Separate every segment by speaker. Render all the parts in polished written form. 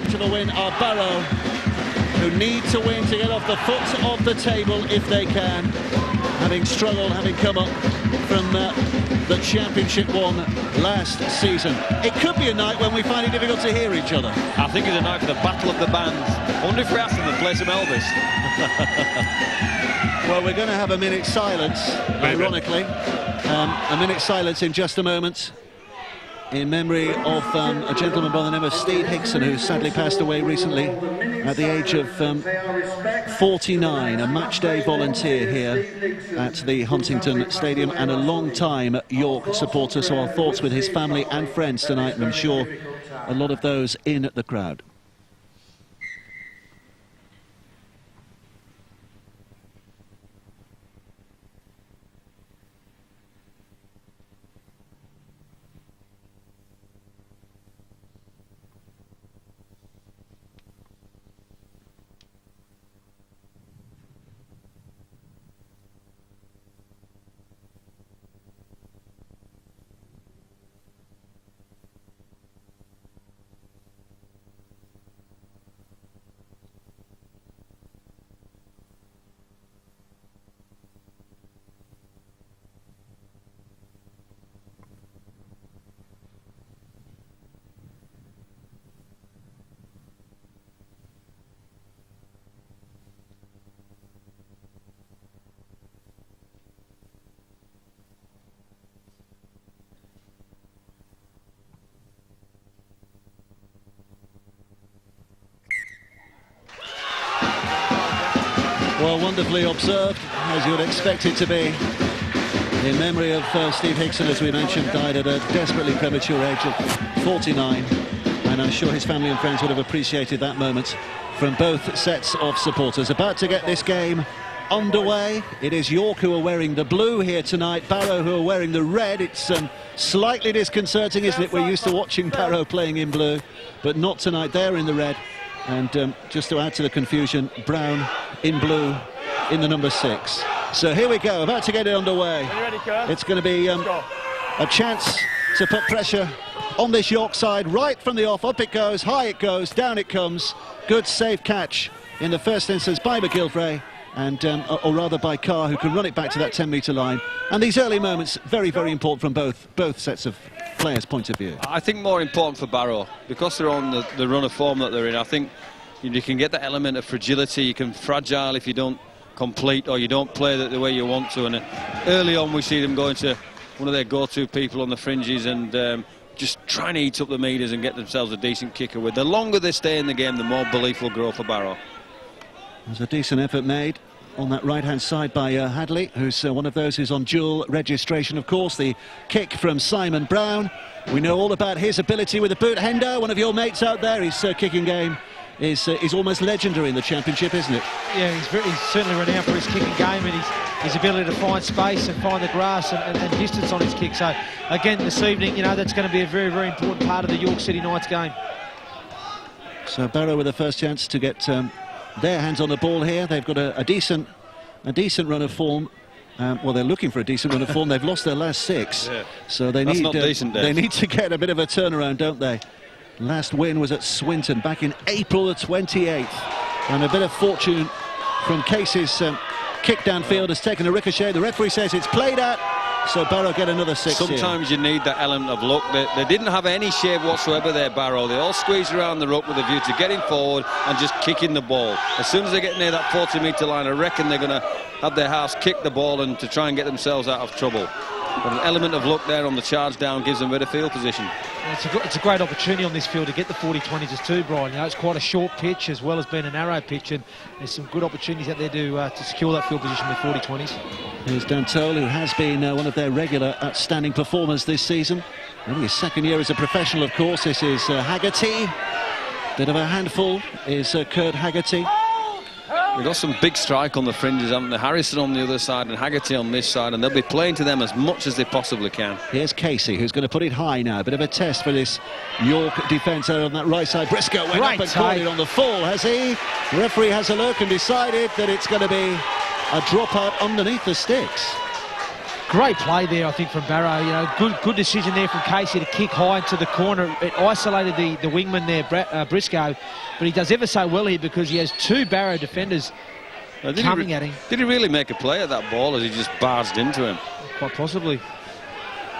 Speaker 1: to the win are Barrow, who need to win to get off the foot of the table if they can, having struggled, having come up from the Championship one last season. It could be a night when we find it difficult to hear each other.
Speaker 2: I think it's a night for the battle of the bands. I wonder if we ask them to play some Elvis.
Speaker 1: Well, we're going to have a minute's silence, ironically. A minute's silence in just a moment, in memory of a gentleman by the name of Steve Hickson, who sadly passed away recently at the age of 49, a match-day volunteer here at the Huntington Stadium and a long-time York supporter. So our thoughts with his family and friends tonight, and I'm sure a lot of those in the crowd. Well, wonderfully observed, as you would expect it to be. In memory of Steve Hickson, as we mentioned, died at a desperately premature age of 49. And I'm sure his family and friends would have appreciated that moment from both sets of supporters. About to get this game underway. It is York who are wearing the blue here tonight, Barrow who are wearing the red. It's slightly disconcerting, isn't it? We're used to watching Barrow playing in blue, but not tonight. They're in the red. And just to add to the confusion, Brown in blue in the number 6. So here we go, about to get it underway. It's going to be a chance to put pressure on this York side right from the off. Up it goes, high it goes, down it comes. Good safe catch in the first instance by McGilvray, and or rather by Carr, who can run it back to that 10-metre line. And these early moments, very, very important from both sets of players' point of view.
Speaker 2: I think more important for Barrow, because they're on the run of form that they're in. I think you can get that element of fragility. You can fragile if you don't complete or you don't play the way you want to. And early on we see them going to one of their go-to people on the fringes and just trying to eat up the meters and get themselves a decent kicker. With the longer they stay in the game, the more belief will grow for Barrow.
Speaker 1: There's a decent effort made on that right-hand side by Hadley, who's one of those who's on dual registration, of course. The kick from Simon Brown. We know all about his ability with the boot. Hendo, one of your mates out there, his kicking game is almost legendary in the Championship, isn't it?
Speaker 3: Yeah, he's certainly renowned for his kicking game and his ability to find space and find the grass and distance on his kick. So, again, this evening, you know, that's going to be a very, very important part of the York City Knights game.
Speaker 1: So Barrow with the first chance to get their hands on the ball here. They've got a decent run of form. Well, they're looking for a decent run of form. They've lost their last 6, yeah. So they need to get a bit of a turnaround, don't they? Last win was at Swinton back in April the 28th, and a bit of fortune from Case's kick downfield has taken a ricochet. The referee says it's played out, so Barrow get another 6.
Speaker 2: Sometimes you need that element of luck. They didn't have any shape whatsoever there, Barrow. They all squeezed around the ruck with a view to getting forward and just kicking the ball. As soon as they get near that 40-metre line, I reckon they're going to have their house kick the ball and to try and get themselves out of trouble. But an element of luck there on the charge down gives them a bit of field position.
Speaker 3: It's a great opportunity on this field to get the 40-20s too, Brian. You know, it's quite a short pitch as well as being a narrow pitch, and there's some good opportunities out there to secure that field position with 40-20s.
Speaker 1: Here's Dantole, who has been one of their regular outstanding performers this season. Only his second year as a professional, of course. This is Haggerty. Bit of a handful is Kurt Haggerty.
Speaker 2: We've got some big strike on the fringes, haven't they? Harrison on the other side and Haggerty on this side, and they'll be playing to them as much as they possibly can.
Speaker 1: Here's Casey, who's going to put it high now. A bit of a test for this York defence on that right side. Briscoe went up and caught it on the full, has he? The referee has a look and decided that it's going to be a dropout underneath the sticks.
Speaker 3: Great play there, I think, from Barrow. You know, good decision there from Casey to kick high into the corner. It isolated the wingman there, Briscoe, but he does ever so well here because he has two Barrow defenders coming at him.
Speaker 2: Did he really make a play at that ball as he just barged into him?
Speaker 3: Quite possibly.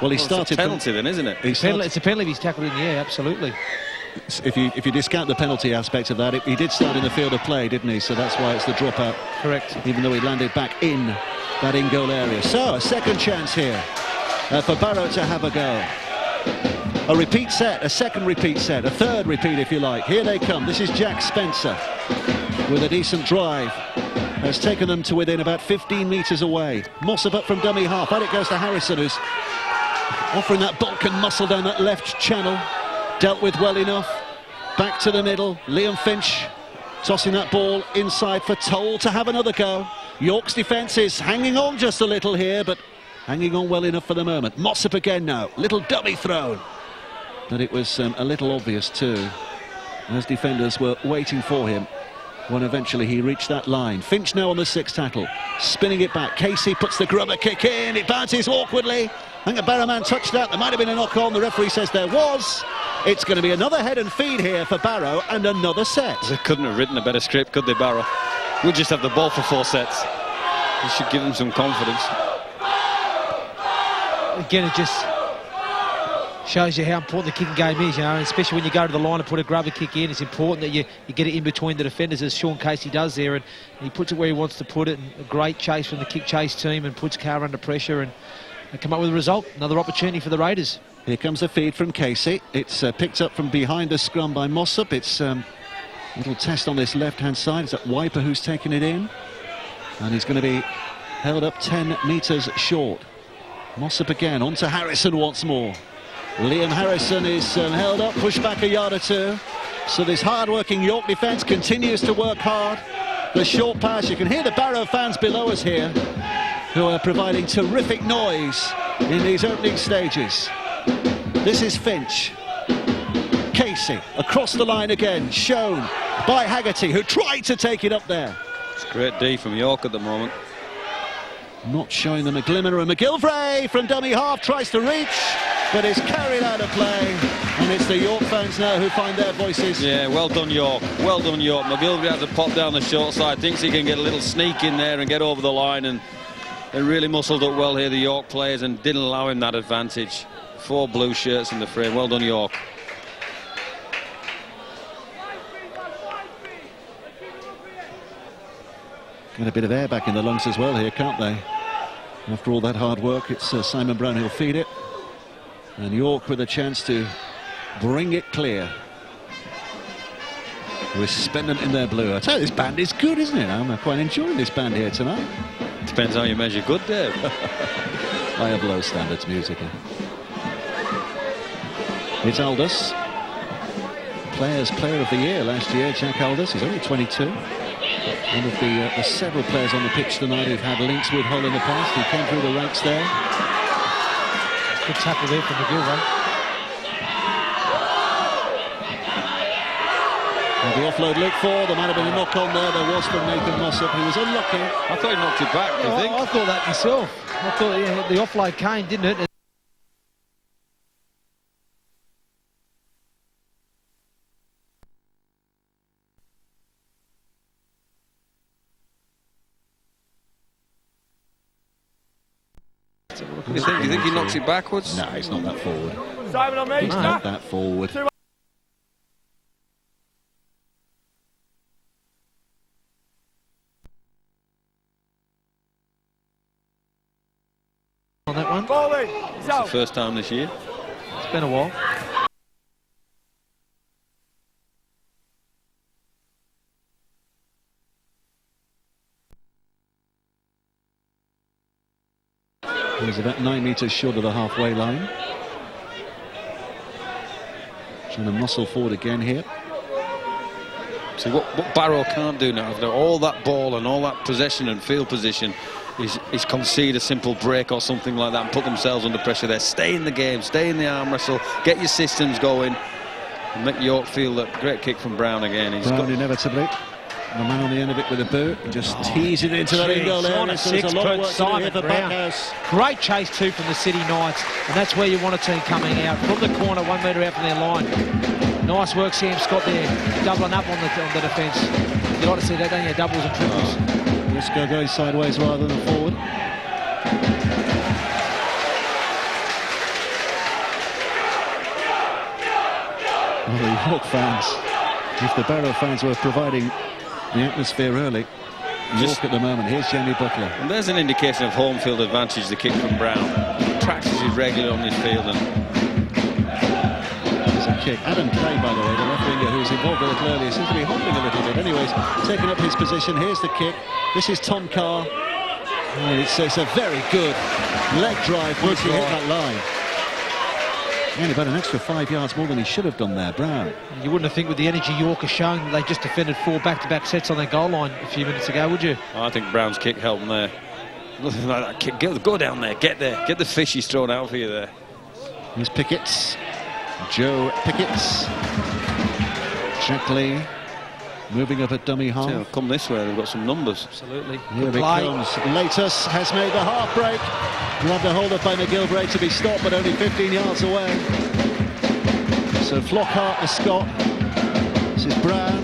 Speaker 1: Well, he started...
Speaker 2: It's a penalty then, isn't it?
Speaker 3: It's a penalty if he's tackled in the air, absolutely.
Speaker 1: If you discount the penalty aspect of that, he did start in the field of play, didn't he? So that's why it's the dropout.
Speaker 3: Correct.
Speaker 1: Even though he landed back in that in-goal area. So, a second chance here for Barrow to have a go. A repeat set, a second repeat set, a third repeat if you like. Here they come. This is Jack Spencer with a decent drive. Has taken them to within about 15 metres away. Mossop up from dummy half. Out it goes to Harrison, who's offering that bulk and muscle down that left channel. Dealt with well enough. Back to the middle. Liam Finch tossing that ball inside for Toll to have another go. York's defence is hanging on just a little here, but hanging on well enough for the moment. Mossop again now. Little dummy throw. But it was a little obvious too, as defenders were waiting for him when eventually he reached that line. Finch now on the sixth tackle. Spinning it back. Casey puts the grubber kick in. It bounces awkwardly. I think a Barrowman touched that. There might have been a knock on. The referee says there was. It's going to be another head and feed here for Barrow and another set.
Speaker 2: They couldn't have written a better script, could they, Barrow? We'll just have the ball for 4 sets. You should give them some confidence.
Speaker 3: Again, it just shows you how important the kicking game is, you know, and especially when you go to the line and put a grubber kick in. It's important that you get it in between the defenders, as Sean Casey does there, and he puts it where he wants to put it. And a great chase from the kick chase team, and puts Carr under pressure and come up with a result. Another opportunity for the Raiders.
Speaker 1: Here comes a feed from Casey. It's picked up from behind the scrum by Mossop. It's a little test on this left-hand side. It's that Wiper who's taken it in, and he's going to be held up 10 metres short. Mossop again, on to Harrison once more. Liam Harrison is held up, pushed back a yard or two. So this hard-working York defence continues to work hard. The short pass, you can hear the Barrow fans below us here, who are providing terrific noise in these opening stages. This is Finch. Casey across the line again, shown by Haggerty, who tried to take it up there.
Speaker 2: It's great D from York at the moment.
Speaker 1: Not showing them a glimmer, and McGilvray from dummy half tries to reach, but is carried out of play, and it's the York fans now who find their voices.
Speaker 2: Yeah, well done York, well done York. McGilvray has a pop down the short side, thinks he can get a little sneak in there and get over the line, and they really muscled up well here, the York players, and didn't allow him that advantage. 4 blue shirts in the frame, well done York.
Speaker 1: Get a bit of air back in the lungs as well here, can't they? After all that hard work, it's Simon Brown who'll feed it. And York with a chance to bring it clear. Resplendent in their blue. I tell you, this band is good, isn't it? I'm quite enjoying this band here tonight.
Speaker 2: Depends how you measure good, Dave.
Speaker 1: I have low standards musically. It's Aldous. Player of the Year last year, Jack Aldous. He's only 22. One of the several players on the pitch tonight who've had links with Hull in the past. He came through the ranks there.
Speaker 3: Good tackle there from McGilvray.
Speaker 1: Well, the offload looked for. There might have been a knock on there. There was from Nathan Mossop, who was unlucky.
Speaker 2: I thought he knocked it back, do you think?
Speaker 3: I thought that myself. I thought the offload came, didn't it?
Speaker 2: Do you think he knocks it backwards?
Speaker 1: No, it's not that forward.
Speaker 4: Simon on me.
Speaker 1: It's not that forward.
Speaker 3: On that one.
Speaker 4: Bowling.
Speaker 2: It's the first time this year.
Speaker 3: It's been a while.
Speaker 1: He's about 9 metres short of the halfway line. Trying to muscle forward again here.
Speaker 2: See, what Barrow can't do now, after all that ball and all that possession and field position, is concede a simple break or something like that and put themselves under pressure there. Stay in the game, stay in the arm wrestle, get your systems going, and make York feel that great kick from Brown again.
Speaker 1: Brown inevitably. The man on the end of it with a boot, just tease it into that in-goal area. So there's a lot of work to do here for Backhouse.
Speaker 3: Great chase too from the City Knights, and that's where you want a team coming out from the corner, 1 metre out from their line. Nice work, Sam Scott there, doubling up on the defence. You like to see that, don't you? Doubles and triples.
Speaker 1: Let's go going sideways rather than forward. Well, the York fans, if the Barrow fans were providing the atmosphere early, York at the moment. Here's Jamie Butler.
Speaker 2: And there's an indication of home field advantage, the kick from Brown. He practices regularly on this field. And
Speaker 1: there's a kick. Adam Kay, by the way, the left winger who was involved a little earlier, seems to be hobbling a little bit. Anyways, taking up his position. Here's the kick. This is Tom Carr. And it's a very good leg drive once he hit that line. And about an extra 5 yards more than he should have done there, Brown.
Speaker 3: You wouldn't have think with the energy York has shown that they just defended 4 back-to-back sets on their goal line a few minutes ago, would you?
Speaker 2: I think Brown's kick helped them there. Nothing like that kick. Go down there, get there. Get the fish he's thrown out for you there.
Speaker 1: Here's Pickett's. Joe Pickett's. Jack Lee moving up at dummy half.
Speaker 2: Yeah, come this way, they've got some numbers.
Speaker 3: Absolutely.
Speaker 1: Here it comes. Latus has made the half break. Grabbed a hold up by McGilvray to be stopped, but only 15 yards away. So Flockhart to Scott. This is Brown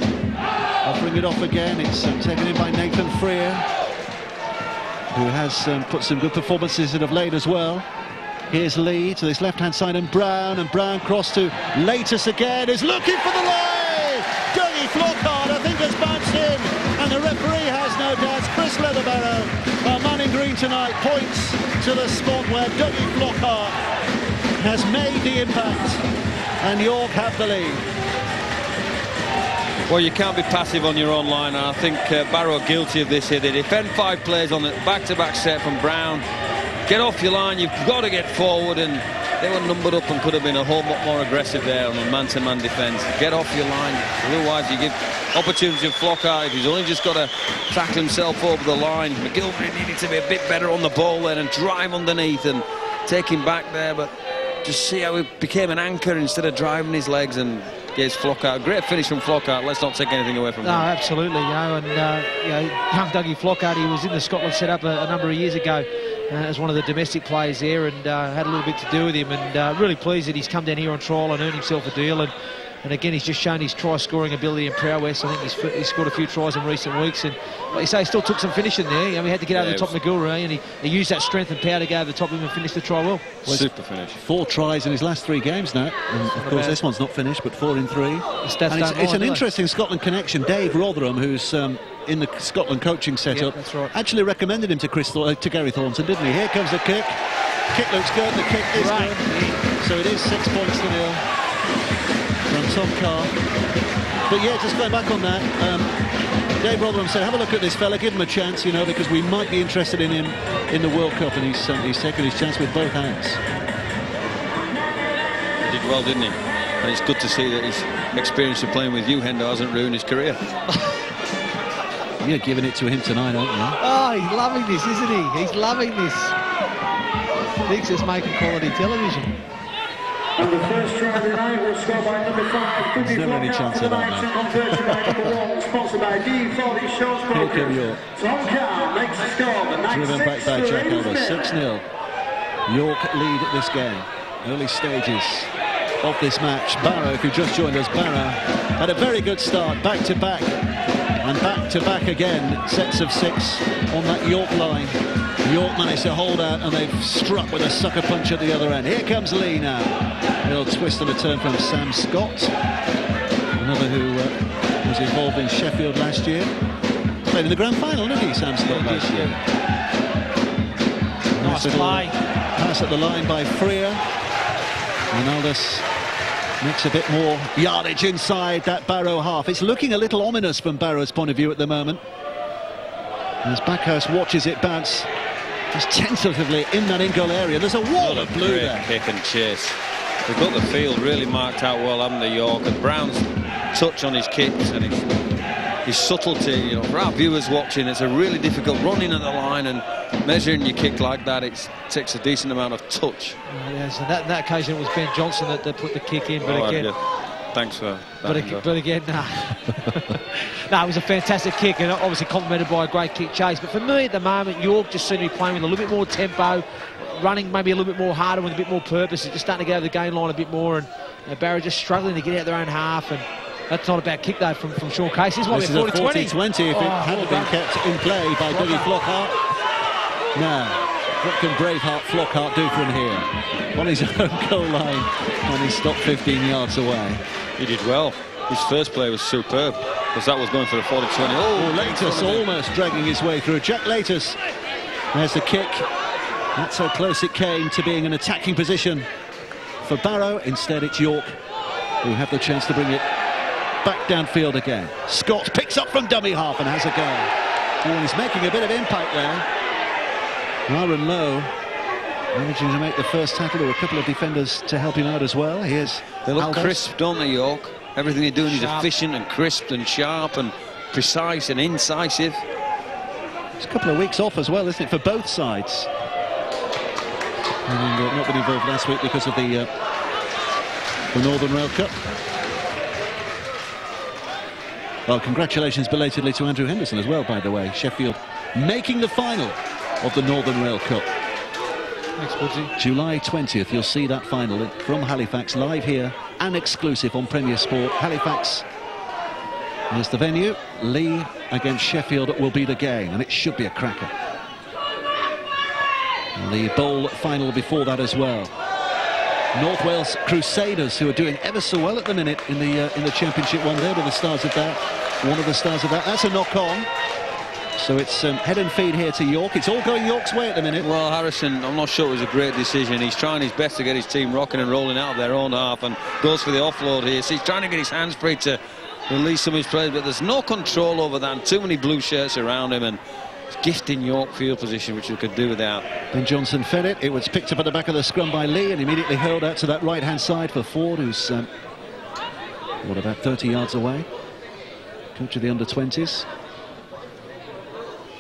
Speaker 1: offering it off again. It's taken in by Nathan Freer, who has put some good performances in of late as well. Here's Lee to this left-hand side, and Brown cross to Latus again. Is looking for the line. Dougie Flockhart, I think, has bounced in, and the referee has no doubts. Chris Leatherbarrow, our man in green tonight, points to the spot where Dougie Flockhart has made the impact, and York have the lead.
Speaker 2: Well, you can't be passive on your own line, and I think Barrow are guilty of this here. They defend 5 plays on the back-to-back set from Brown. Get off your line, you've got to get forward, and they were numbered up and could have been a whole lot more aggressive there on a man-to-man defence. Get off your line, otherwise you give opportunity of Flockhart. If he's only just got to tackle himself over the line. McGilvray needed to be a bit better on the ball then and drive underneath and take him back there, but just see how he became an anchor instead of driving his legs, and gives Flockhart. Great finish from Flockhart. Let's not take anything away from him.
Speaker 3: No, absolutely. And young Dougie Flockhart, he was in the Scotland setup a number of years ago as one of the domestic players there, and had a little bit to do with him, and really pleased that he's come down here on trial and earned himself a deal. And again, he's just shown his try-scoring ability and prowess. I think he's scored a few tries in recent weeks, and like you say, he still took some finishing there. You know, he had to get over the top of McGilvray, and he used that strength and power to go over the top of him and finish the try well.
Speaker 2: Super finish.
Speaker 1: 4 tries in his last 3 games now. And of course, this one's not finished, but 4 in 3. And it's an interesting Scotland connection. Dave Rotherham, who's in the Scotland coaching setup,
Speaker 3: that's right,
Speaker 1: actually recommended him to Gary Thornton, didn't he? Here comes the kick. Kick looks good. The kick is good. So it is 6 points to 0 from Tom Carr. But yeah, just going back on that, Dave Rotherham said, have a look at this fella, give him a chance, you know, because we might be interested in him in the World Cup, and he's taken his chance with both hands.
Speaker 2: He did well, didn't he? And it's good to see that his experience of playing with you, Hendo, hasn't ruined his career.
Speaker 1: You're giving it to him tonight, aren't you?
Speaker 3: Oh, he's loving this, isn't he? He's loving this. Thinks it's making quality television.
Speaker 4: And the first try of the night was scored by number 5.
Speaker 1: There's never any chance of that, man.
Speaker 4: Conversion by number 1, sponsored by D40 Shots
Speaker 1: Here come York.
Speaker 4: Tom Carr makes the score. The
Speaker 1: Driven back by Jack Elder. 6-0. York lead at this game. Early stages of this match. Barrow, if you've just joined us, Barrow had a very good start, back-to-back. And back-to-back again, sets of 6 on that York line. York managed to hold out, and they've struck with a sucker punch at the other end. Here comes Lee now. Little twist and a turn from Sam Scott, another who was involved in Sheffield last year. Played in the grand final, didn't he, Sam Scott, last year?
Speaker 3: Nice play.
Speaker 1: Pass at the line by Freer. Ronaldus makes a bit more yardage inside that Barrow half. It's looking a little ominous from Barrow's point of view at the moment, as Backhouse watches it bounce just tentatively in that in-goal area. There's a wall of blue there.
Speaker 2: Kick and chase. They've got the field really marked out well, haven't they, York? And Brown's touch on his kicks and his subtlety, you know, for our viewers watching, it's a really difficult running at the line, and measuring your kick like that, it takes a decent amount of touch.
Speaker 3: Yeah, so that occasion it was Ben Johnson that put the kick in, but again,
Speaker 2: Thanks for that.
Speaker 3: But again, no, it was a fantastic kick, and obviously complemented by a great kick chase. But for me, at the moment, York just seem to be playing with a little bit more tempo, running maybe a little bit more harder with a bit more purpose. It's just starting to go to the game line a bit more, and Barrow just struggling to get out their own half. And that's not a bad kick though from Sean Casey.
Speaker 1: This is a 40-20 if it hadn't been kept in play by Dougie Flockhart. Now, what can Braveheart Flockhart do from here? On his own goal line, and he stopped 15 yards away.
Speaker 2: He did well. His first play was superb, because that was going for a 40-20.
Speaker 1: Oh, Latus almost dragging his way through. Jack Latus, there's the kick. That's how close it came to being an attacking position for Barrow. Instead, it's York who have the chance to bring it back downfield again. Scott picks up from dummy half and has a go. Oh, and he's making a bit of impact there. Aaron Lowe managing to make the first tackle. There were a couple of defenders to help him out as well. Here's
Speaker 2: They look
Speaker 1: Albert.
Speaker 2: crisp, don't they, York? Everything they're doing
Speaker 3: Sharp.
Speaker 2: is efficient and crisp and sharp and precise and incisive.
Speaker 1: It's a couple of weeks off as well, isn't it, for both sides? And not been involved last week because of the Northern Rail Cup. Well, congratulations belatedly to Andrew Henderson as well, by the way. Sheffield making the final of the Northern Rail Cup.
Speaker 3: Thanks, Woodsy.
Speaker 1: July 20th, you'll see that final from Halifax, live here and exclusive on Premier Sport. Halifax is the venue. Leigh against Sheffield will be the game, and it should be a cracker. And the bowl final before that as well. North Wales Crusaders, who are doing ever so well at the minute in the Championship one. There were the stars of that. One of the stars of that. That's a knock-on. So it's head and feed here to York. It's all going York's way at the minute.
Speaker 2: Well, Harrison, I'm not sure it was a great decision. He's trying his best to get his team rocking and rolling out of their own half, and goes for the offload here. So he's trying to get his hands free to release some of his players, but there's no control over that, and too many blue shirts around him, and it's gifting York field position, which we could do without.
Speaker 1: Ben Johnson fed it. It was picked up at the back of the scrum by Leigh and immediately hurled out to that right-hand side for Ford, who's about 30 yards away. Coach of the under-20s.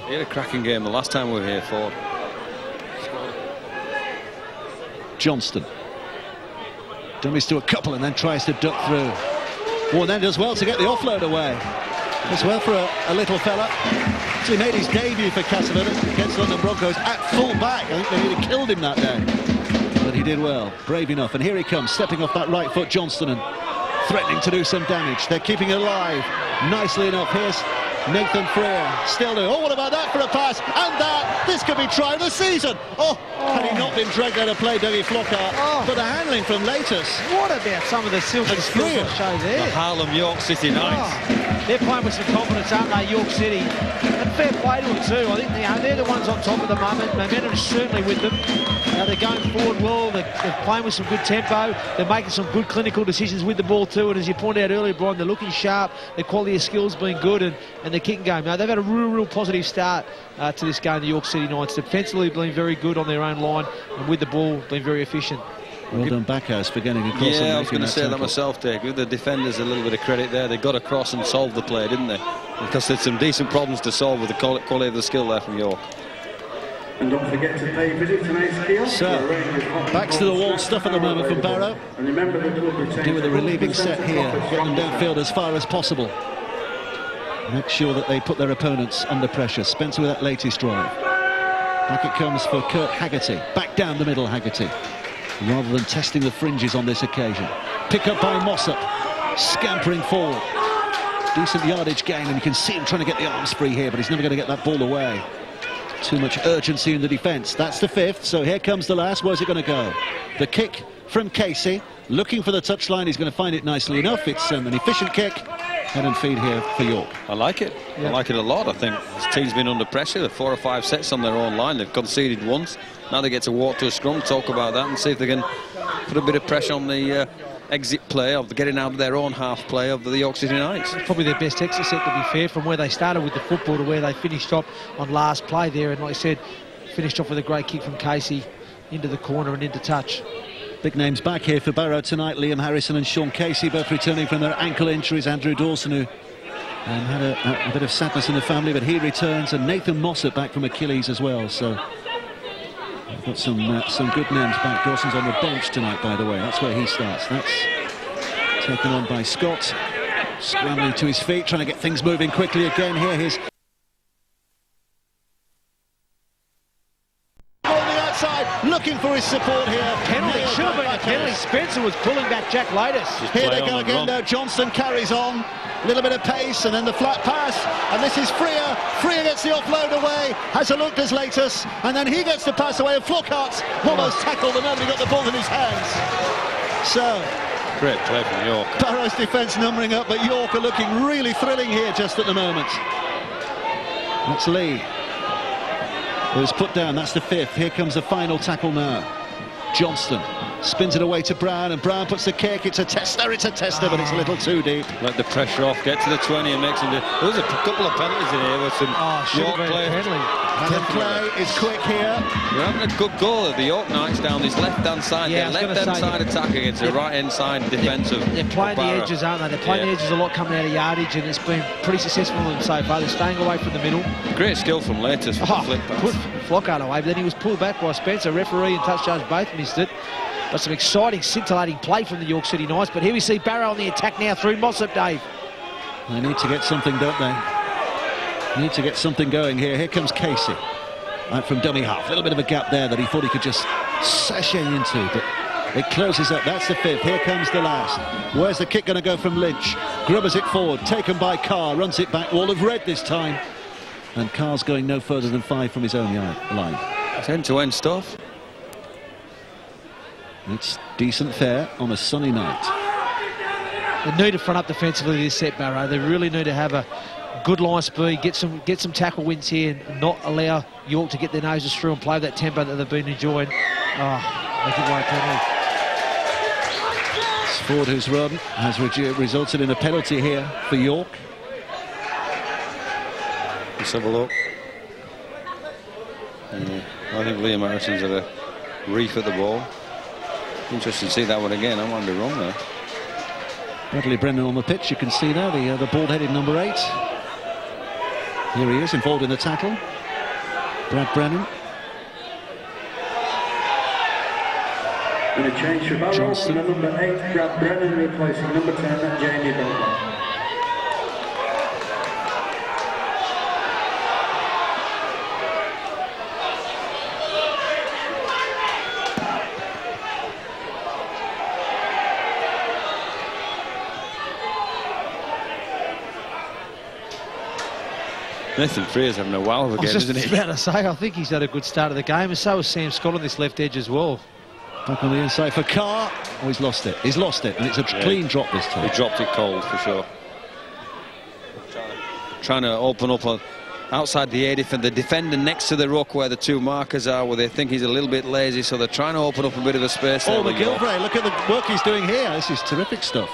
Speaker 2: He had a cracking game the last time we were here, Ford.
Speaker 1: Johnston dummies to a couple and then tries to duck through. Oh, and then does well to get the offload away. Does well for a little fella. So he made his debut for Castleford against London Broncos at full back. I think they would have killed him that day, but he did well, brave enough. And here he comes, stepping off that right foot, Johnston, and threatening to do some damage. They're keeping it alive nicely enough. Here's Nathan Freer, still doing. Oh, what about that for a pass? And that, this could be try of the season. Had he not been dragged out of play, Dougie Flockhart. But the handling from Latus.
Speaker 3: What about some of the silky skills on show there?
Speaker 2: The Harlem York City Knights.
Speaker 3: They're playing with some confidence, aren't they, York City? And fair play to them too. I think they're the ones on top at the moment. Momentum is certainly with them. They're going forward well. They're playing with some good tempo. They're making some good clinical decisions with the ball too. And as you pointed out earlier, Brian, they're looking sharp. Their quality of skills been good, and the kicking game. Now, they've had a real positive start to this game, the York City Knights. Defensively been very good on their own line, and with the ball been very efficient.
Speaker 1: Well done, Backhouse, for getting across.
Speaker 2: Yeah, I was going to say that myself, Dave. Give the defenders a little bit of credit there. They got across and solved the play, didn't they? Because there's some decent problems to solve with the quality of the skill there from York.
Speaker 4: And don't forget to pay visit tonight's kiosk.
Speaker 1: So, backs to the wall stuff at the moment from Barrow.
Speaker 4: And remember the club retains
Speaker 1: Do with a relieving set here, get them downfield as far as possible. Make sure that they put their opponents under pressure. Spencer with that latest drive. Back it comes for Kurt Haggerty. Back down the middle, Haggerty. Rather than testing the fringes on this occasion. Pick up by Mossop. Scampering forward. Decent yardage gain, and you can see him trying to get the arms free here, but he's never going to get that ball away. Too much urgency in the defence. That's the fifth, so here comes the last. Where's it going to go? The kick from Casey. Looking for the touchline. He's going to find it nicely enough. It's an efficient kick. Head and feed here for York.
Speaker 2: I like it. Yeah. I like it a lot. I think this team's been under pressure. They're 4 or 5 sets on their own line. They've conceded once. Now they get to walk to a scrum, talk about that, and see if they can put a bit of pressure on the exit play of getting out of their own half play of the York City Knights.
Speaker 3: It's probably their best exit set, to be fair, from where they started with the football to where they finished up on last play there. And like I said, finished off with a great kick from Casey into the corner and into touch.
Speaker 1: Big names back here for Barrow tonight. Liam Harrison and Sean Casey both returning from their ankle injuries. Andrew Dawson, who had a bit of sadness in the family, but he returns. And Nathan Mossop back from Achilles as well. So we've got some good names back. Dawson's on the bench tonight, by the way. That's where he starts. That's Taken on by Scott. Scrambling to his feet, trying to get things moving quickly again. Here, here's on the outside, looking for his support here.
Speaker 3: Penalty, should have been a penalty. Spencer was pulling back Jack Latest.
Speaker 1: Here they go again though. Johnston carries on. A little bit of pace and then the flat pass. And this is Freer. Freer gets the offload away. Has a look, does Latest. And then he gets the pass away. And Flockhart's almost tackled and nobody got the ball in his hands. So
Speaker 2: Great play from York.
Speaker 1: Barrow's defence numbering up, but York are looking really thrilling here just at the moment. That's Lee, who's put down. That's the 5th. Here comes the final tackle now. Johnston spins it away to Brown, and Brown puts the kick. It's a tester, but it's a little too deep.
Speaker 2: Let the pressure off, get to the 20 and makes him do. There was a couple of penalties in here with some York players.
Speaker 1: And the play is quick here.
Speaker 2: We're having a good goal at the York Knights down this left-hand side.
Speaker 3: Yeah,
Speaker 2: Their left-hand side attack against the right-hand side defensive.
Speaker 3: They're playing the edges, aren't they? They're playing the edges a lot coming out of yardage, and it's been pretty successful for them so far. They're staying away from the middle.
Speaker 2: Great skill from Latest with the flip pass.
Speaker 3: Put Flockhart away, but then he was pulled back by Spencer. Referee and touch judge both missed it. But some exciting, scintillating play from the York City Knights. But here we see Barrow on the attack now through Mossop, Dave.
Speaker 1: They need to get something, don't they? Need to get something going here. Here comes Casey. Out from dummy half. A little bit of a gap there that he thought he could just sashay into, but it closes up. That's the 5th. Here comes the last. Where's the kick going to go from Lynch? Grubbers it forward. Taken by Carr. Runs it back. Wall of red this time. And Carr's going no further than 5 from his own line.
Speaker 2: It's end-to-end stuff.
Speaker 1: It's decent fare on a sunny night.
Speaker 3: They need to front up defensively this set, Barrow. They really need to have a good line speed, get some tackle wins here, and not allow York to get their noses through and play that tempo that they've been enjoying. They give away a penalty.
Speaker 1: Ford, whose run has resulted in a penalty here for York.
Speaker 2: Let's have a look. I think Liam Harrison's had a reef at the ball. Interesting to see that one again. I might be wrong there.
Speaker 1: Bradley Brennan on the pitch. You can see there the bald-headed number 8. Here he is, involved in the tackle. Brad Brennan.
Speaker 4: And a change for Barrow from the number 8, Brad Brennan, replacing number 10, Jamie Butler.
Speaker 2: Nathan Freer's having a wow of a game, isn't he?
Speaker 3: I was just about to say, I think he's had a good start of the game, and so has Sam Scott on this left edge as well.
Speaker 1: Back on the inside for Carr. Oh, he's lost it. He's lost it, and it's a clean drop this time.
Speaker 2: He dropped it cold, for sure. Trying to open up outside the A defender, the defender next to the ruck where the 2 markers are, where they think he's a little bit lazy, so they're trying to open up a bit of a space there.
Speaker 1: Oh, McGilvray, look at the work he's doing here. This is terrific stuff.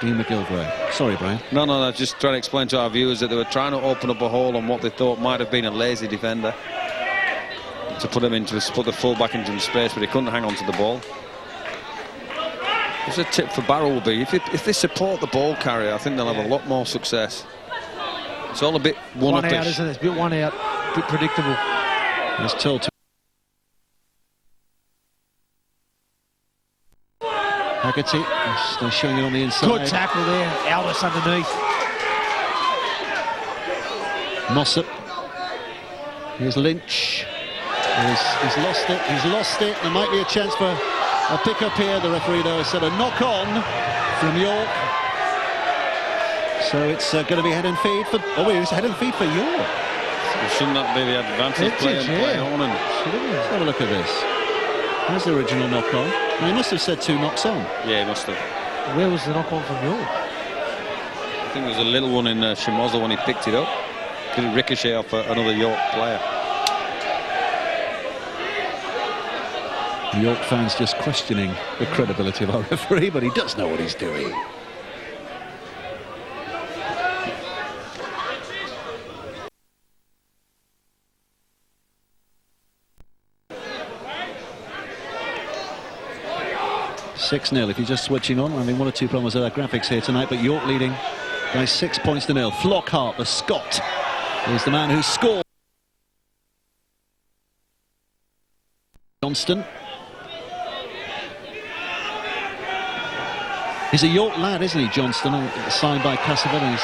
Speaker 1: Dean McGilvray. Sorry, Brian.
Speaker 2: No, I'm just trying to explain to our viewers that they were trying to open up a hole on what they thought might have been a lazy defender to put the full-back into the space, but he couldn't hang on to the ball. There's a tip for Barrow will be, if they support the ball carrier, I think they'll have a lot more success. It's all a bit one-up-ish.
Speaker 3: One out, isn't it? It's a bit one out, a bit predictable.
Speaker 1: As told to Haggerty, they're showing it on the inside.
Speaker 3: Good tackle there, Aldous underneath.
Speaker 1: Mossop. Here's Lynch. He's lost it. There might be a chance for a pick-up here. The referee, though, said a knock-on from York. So it's going to be head and feed for... Oh, it's head and feed for York.
Speaker 2: Well, shouldn't that be the advantage? Play on and...
Speaker 1: Let's have a look at this. There's the original knock-on. Now, he must have said 2 knocks on.
Speaker 2: Yeah, he must have.
Speaker 3: Where was the knock-on from York?
Speaker 2: I think there was a little one in Shimoza when he picked it up. Did it ricochet off another York player?
Speaker 1: York fans just questioning the credibility of our referee, but he does know what he's doing. (6-0) if you're just switching on. I mean, 1 or 2 problems with our graphics here tonight, but York leading by 6 points to 0. Flockhart, the Scot, is the man who scored. Johnston. He's a York lad, isn't he, Johnston? Signed by Castlevini's,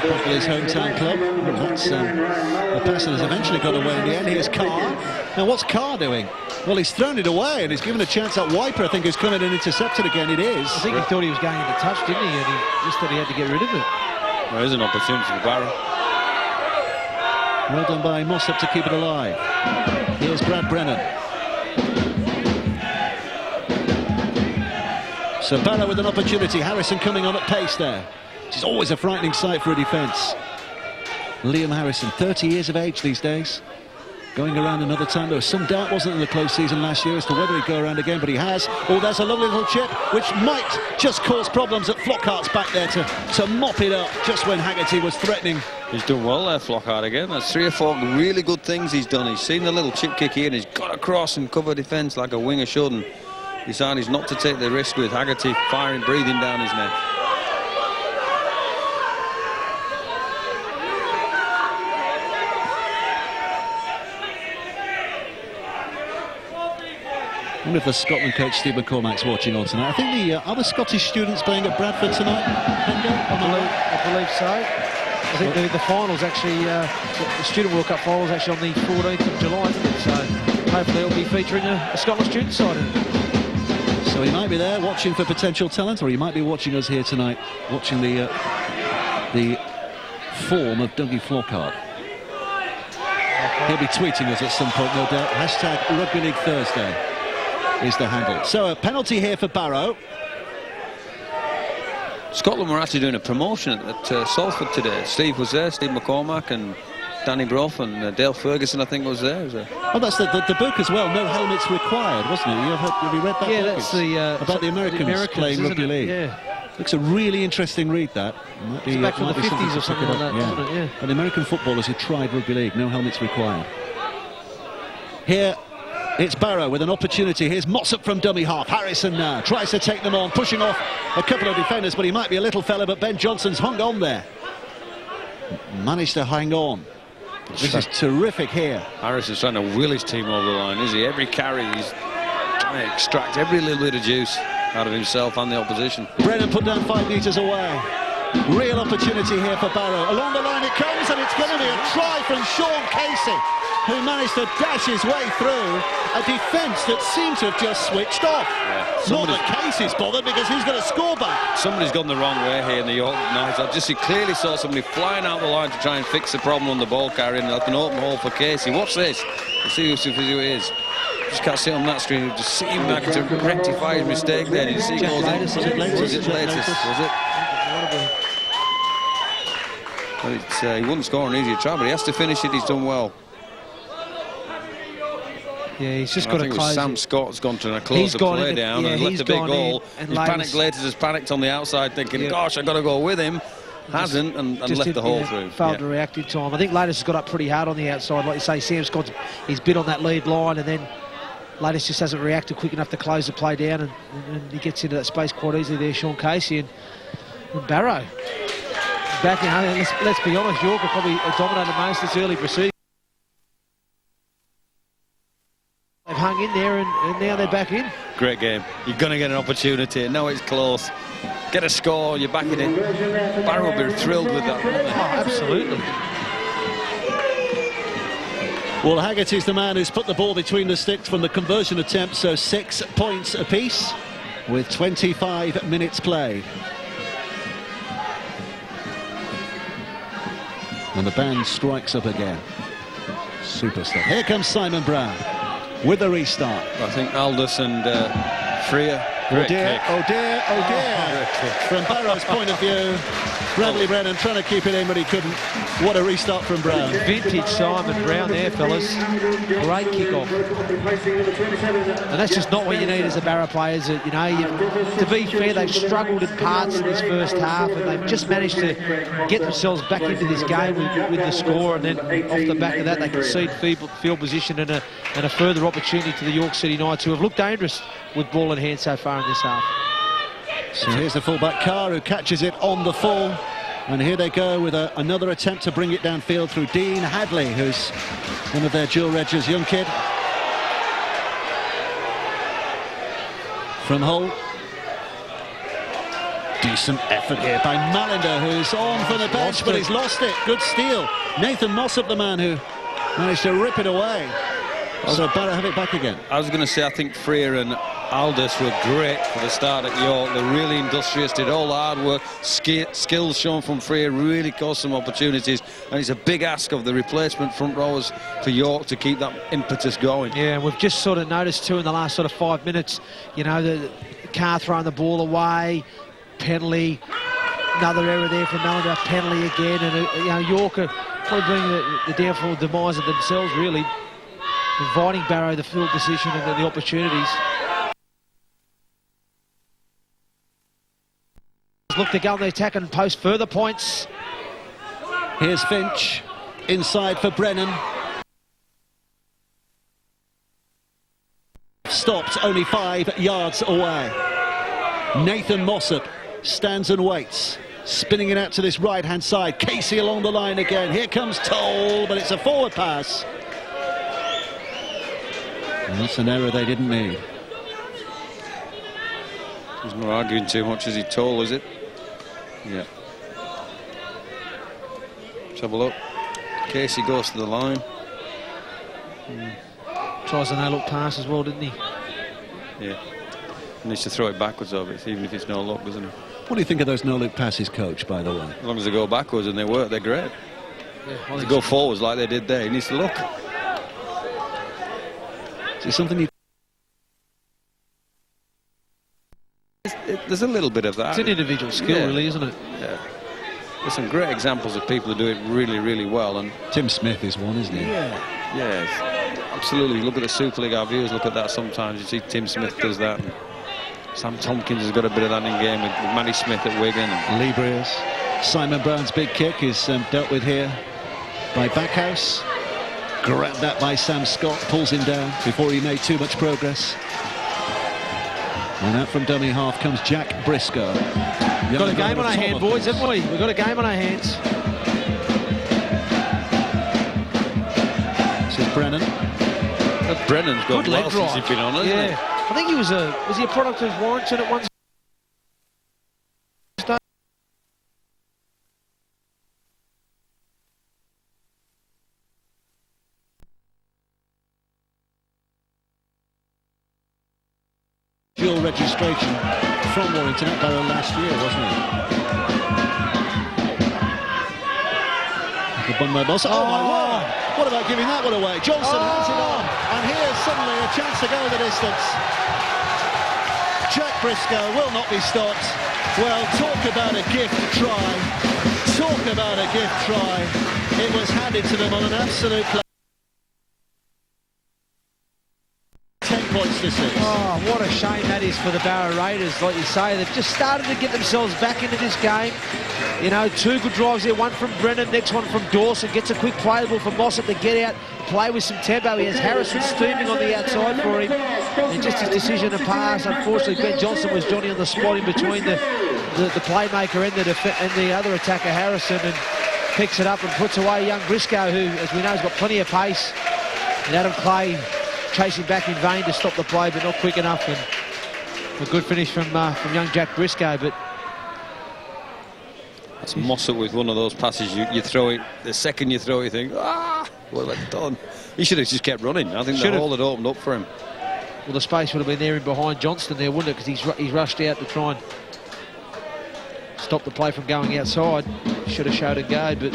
Speaker 1: probably his hometown club. Well, that's the pass has eventually got away in the end. Here's Carr. Now, what's Carr doing? Well, he's thrown it away, and he's given a chance at Wiper, I think, who's come in and intercepted again. It is.
Speaker 3: I think he thought he was going into touch, didn't he? And he just thought he had to get rid of it.
Speaker 2: There is an opportunity for Barrow.
Speaker 1: Well done by Mossop to keep it alive. Here's Brad Brennan. So Barrow with an opportunity. Harrison coming on at pace there. Which is always a frightening sight for a defence. Liam Harrison, 30 years of age these days. Going around another time. There was some doubt, wasn't in the close season last year as to whether he'd go around again, but he has. Oh, there's a lovely little chip, which might just cause problems at Flockhart's back there to mop it up just when Haggerty was threatening.
Speaker 2: He's done well there, Flockhart, again. That's 3 or 4 really good things he's done. He's seen the little chip kick here and he's got across and cover defence like a winger should, and decided not to take the risk with Haggerty firing, breathing down his neck.
Speaker 1: I wonder if the Scotland coach Steve McCormack's watching on tonight. I think the other Scottish students playing at Bradford tonight.
Speaker 3: I believe so. I think the finals actually, the Student World Cup finals actually on the 14th of July, isn't it? So hopefully it'll be featuring a Scotland student side.
Speaker 1: So he might be there watching for potential talent, or he might be watching us here tonight, watching the form of Dougie Flockhart. He'll be tweeting us at some point, no doubt. Hashtag Rugby League Thursday is the handle. So a penalty here for Barrow.
Speaker 2: Scotland were actually doing a promotion at Salford today. Steve was there, Steve McCormack and Danny Brough, and Dale Ferguson, I think, was there.
Speaker 1: Oh, that's the book as well. No helmets required, wasn't it? Have you read that?
Speaker 3: Yeah,
Speaker 1: book?
Speaker 3: That's the
Speaker 1: about the Americans playing rugby league.
Speaker 3: Yeah.
Speaker 1: Looks a really interesting read, that. Might be,
Speaker 3: it's back from the 50s or something like that,
Speaker 1: yeah.
Speaker 3: Isn't it? Yeah.
Speaker 1: But the American footballers who tried rugby league, no helmets required. Here, it's Barrow with an opportunity. Here's Mossop from dummy half. Harrison now tries to take them on, pushing off a couple of defenders, but he might be a little fella, but Ben Johnson's hung on there. Managed to hang on. This is terrific here.
Speaker 2: Harrison's trying to will his team over the line, is he? Every carry, he's trying to extract every little bit of juice out of himself and the opposition.
Speaker 1: Brennan put down 5 metres away. Real opportunity here for Barrow. Along the line it comes, and it's going to be a try from Sean Casey, who managed to dash his way through a defence that seemed to have just switched off.
Speaker 2: Yeah.
Speaker 1: Not that Casey's bothered, because he's going to score back.
Speaker 2: Somebody's gone the wrong way here in the York Knights. I just clearly saw somebody flying out the line to try and fix the problem on the ball carrying, like an open hole for Casey. Watch this. You see who it is. Just can't see it on that screen. Just see him back to rectify his mistake there. You see he goes in. Was it latest? Was it? Well, he wouldn't score an easier try, but he has to finish it. He's done well.
Speaker 3: Yeah, he's just got to close.
Speaker 2: Sam Scott's gone to close the play down and left a big goal. His panicked Laters has panicked on the outside, thinking, gosh, I've got to go with him. Hasn't, and left the hole through.
Speaker 3: Failed to react in time. I think Laters has got up pretty hard on the outside. Like you say, Sam Scott's he's been on that lead line, and then Laters just hasn't reacted quick enough to close the play down, and he gets into that space quite easily there, Sean Casey, and Barrow. Back in, let's be honest, York have probably dominated most this early proceeding. They've hung in there, and now they're back in.
Speaker 2: Great game. You're going to get an opportunity. No, it's close. Get a score, you're back in it. Barrow will be thrilled with that, won't they?
Speaker 3: Oh, absolutely.
Speaker 1: Well, Haggerty's the man who's put the ball between the sticks from the conversion attempt, so 6 points apiece with 25 minutes played. And the band strikes up again. Super stuff. Here comes Simon Brown with the restart.
Speaker 2: I think Aldous and Freer.
Speaker 1: Oh dear, oh dear, oh dear. From Barrow's point of view, Bradley Brennan trying to keep it in, but he couldn't. What a restart from Brown.
Speaker 3: Vintage Simon Brown there, fellas. Great kick-off. And that's just not what you need as a Barrow player, is it? You know, to be fair, they've struggled in parts in this first half, and they've just managed to get themselves back into this game with the score, and then off the back of that, they concede field position and a further opportunity to the York City Knights, who have looked dangerous with ball in hand so far in this half.
Speaker 1: So here's the fullback Carr, who catches it on the full, and here they go with another attempt to bring it downfield through Dean Hadley, who's one of their dual Regis young kid. From Hull. Decent effort here by Malinder, who's on from the bench, but he's lost it. Good steal. Nathan Mossop, the man who managed to rip it away. So Barrow have it back again.
Speaker 2: I was going to say, I think Freer and Aldous were great for the start at York. They're really industrious, did all the hard work. Skills shown from Freer really caused some opportunities. And it's a big ask of the replacement front rowers for York to keep that impetus going.
Speaker 3: Yeah, and we've just sort of noticed too in the last sort of 5 minutes, you know, the Carr throwing the ball away, penalty, another error there from Malinder, penalty again. And, you know, York are probably bringing the downfall demise of themselves, really, inviting Barrow the field position and then the opportunities. Look to go on the attack and post further points.
Speaker 1: Here's Finch, inside for Brennan. Stopped only 5 yards away. Nathan Mossop stands and waits, spinning it out to this right-hand side. Casey along the line again. Here comes Toll, but it's a forward pass. And that's an error they didn't need.
Speaker 2: He's not arguing too much, is he? Toll, is it? Yeah. Let's have a look. Casey goes to the line.
Speaker 3: Tries a no-look pass as well, didn't he?
Speaker 2: Yeah. Needs to throw it backwards over it, even if it's no look, doesn't he?
Speaker 1: What do you think of those no-look passes, coach, by the way?
Speaker 2: As long as they go backwards and they work, they're great.
Speaker 3: Yeah,
Speaker 2: If they go forwards like they did there, he needs to look.
Speaker 1: Is it something you...
Speaker 2: There's a little bit of that.
Speaker 3: It's an individual skill, really, isn't it?
Speaker 2: Yeah. There's some great examples of people who do it really, really well. And
Speaker 1: Tim Smith is one, isn't he?
Speaker 2: yeah, absolutely. Look at the Super League. Our viewers look at that sometimes. You see Tim Smith does that. And Sam Tompkins has got a bit of that in game with Manny Smith at Wigan. And
Speaker 1: Lee Breers. Simon Brown's big kick is dealt with here by Backhouse. Grabbed that by Sam Scott, pulls him down before he made too much progress. And out from dummy half comes Jack Briscoe.
Speaker 3: We've got a game on our hands, boys, haven't we? We've got a game on our hands.
Speaker 1: This is Brennan.
Speaker 2: Brennan's got
Speaker 3: Good
Speaker 2: well
Speaker 3: leg
Speaker 2: since
Speaker 3: drive.
Speaker 2: he's been on, hasn't he?
Speaker 3: I think he was he a product of Warrington at one stage?
Speaker 1: Dual registration from Warrington at Barrow last year, wasn't it? The bun by Boss. Oh my word! What about giving that one away? Johnson has it on, and here's suddenly a chance to go the distance. Jack Briscoe will not be stopped. Well, talk about a gift try. Talk about a gift try. It was handed to them on an absolute play. 10 points to 6.
Speaker 3: Oh, what a shame that is for the Barrow Raiders. Like you say, they've just started to get themselves back into this game. You know, 2 good drives there, one from Brennan, next one from Dawson. Gets a quick play ball for Mossop to get out, play with some tempo. He has Harrison steaming on the outside for him. And just his decision to pass. Unfortunately, Ben Johnson was Johnny on the spot in between the playmaker and the other attacker, Harrison, and picks it up and puts away young Briscoe, who, as we know, has got plenty of pace. And Adam Clay chasing back in vain to stop the play, but not quick enough. And a good finish from young Jack Briscoe. But
Speaker 2: that's Mossop with one of those passes. You throw it, the second you throw it, you think, what have I done? He should have just kept running. I think the hole had opened up for him.
Speaker 3: Well, the space would have been there in behind Johnston there, wouldn't it? Because he's rushed out to try and stop the play from going outside. Should have showed a go, but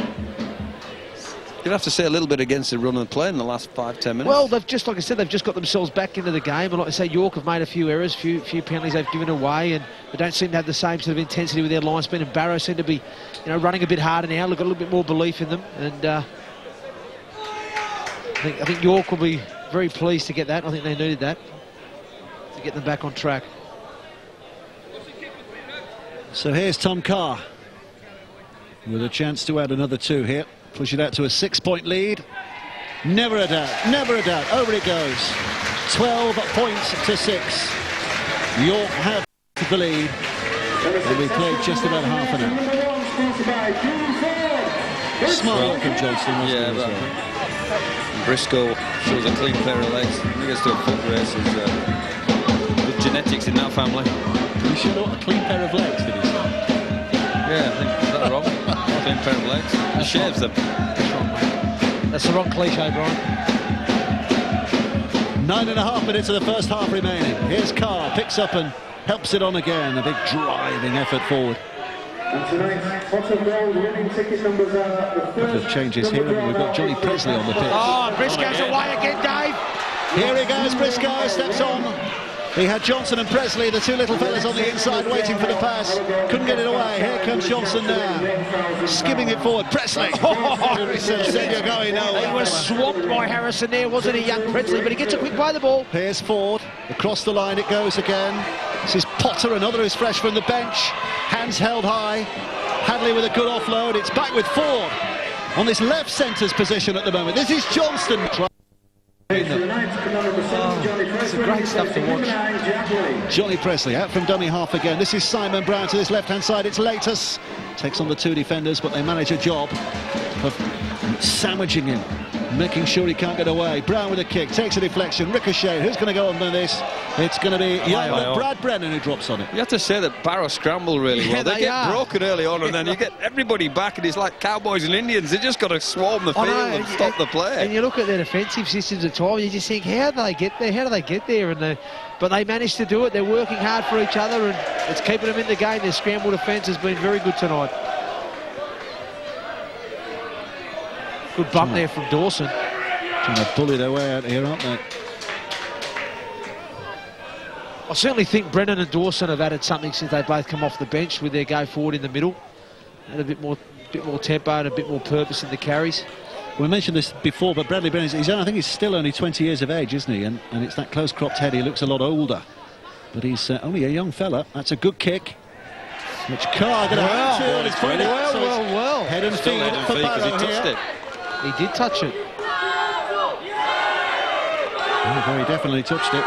Speaker 2: You'd have to say a little bit against the run and play in the last 5-10 minutes.
Speaker 3: well, they've just, like I said, they've just got themselves back into the game. And like I say, York have made a few errors, few penalties they've given away, and they don't seem to have the same sort of intensity with their line spin. And Barrow seem to be, running a bit harder now. They've got a little bit more belief in them, and I think York will be very pleased to get that. I think they needed that to get them back on track.
Speaker 1: So here's Tom Carr with a chance to add another 2 here. Push it out to a 6-point lead. Never a doubt, never a doubt. Over it goes. 12 points to 6. York have the lead. And we played just about half an hour. Smart work from Johnston, wasn't it?
Speaker 2: But Briscoe shows a clean pair of legs. He gets to a foot race. Good genetics in that family.
Speaker 1: You should know a clean pair of legs, did he say?
Speaker 2: Yeah, I think is that wrong? Clean pair of legs. It shaves them.
Speaker 3: That's wrong, mate. That's the wrong cliche, Brian.
Speaker 1: 9.5 minutes of the first half remaining. Here's Carr, picks up and helps it on again. A big driving effort forward.
Speaker 4: And tonight's pot of gold winning ticket numbers are the
Speaker 1: Couple of
Speaker 4: first.
Speaker 1: changes here. We've got Johnny Presley on the pitch.
Speaker 3: Oh, Briscoe's away again, Dave.
Speaker 1: Here he goes, Briscoe steps on. He had Johnson and Presley, the two little fellas on the inside waiting for the pass. Couldn't get it away. Here comes Johnson now. Skimming it forward. Presley. Said you're going nowhere.
Speaker 3: He was swamped by Harrison there, wasn't he, young Presley? But he gets a quick by the ball.
Speaker 1: Here's Ford. Across the line it goes again. This is Potter, another is fresh from the bench. Hands held high. Hadley with a good offload. It's back with Ford on this left centre's position at the moment. This is Johnston.
Speaker 3: It's great stuff to watch.
Speaker 1: Johnny Presley out from dummy half again. This is Simon Brown to this left-hand side. It's Latus. Takes on the two defenders, but they manage a job of sandwiching him, making sure he can't get away. Brown with a kick, takes a deflection, ricochet. Who's going to go under this? It's going to be Brad Brennan who drops on it.
Speaker 2: You have to say that Barrow scramble really well. They get broken early on, and then you get everybody back, and it's like cowboys and Indians. They just got to swarm the field and stop the play.
Speaker 3: And you look at their defensive systems at times, you just think, how do they get there? How do they get there? But they managed to do it. They're working hard for each other, and it's keeping them in the game. Their scramble defence has been very good tonight. Good bump there from Dawson.
Speaker 1: Trying to bully their way out here, aren't they?
Speaker 3: I certainly think Brennan and Dawson have added something since they both come off the bench with their go forward in the middle. And a bit more tempo and a bit more purpose in the carries.
Speaker 1: We mentioned this before, but Bradley Brennan, I think he's still only 20 years of age, isn't he? And it's that close-cropped head. He looks a lot older. But he's only a young fella. That's a good kick. Which Carr going to have to. And it's pointed out. So
Speaker 3: Well.
Speaker 1: Head and
Speaker 2: Still
Speaker 1: feet
Speaker 2: head and
Speaker 1: for
Speaker 2: feet because he
Speaker 1: Barrow
Speaker 2: touched
Speaker 1: here.
Speaker 2: it.
Speaker 3: He did touch it.
Speaker 1: Oh, very definitely touched it.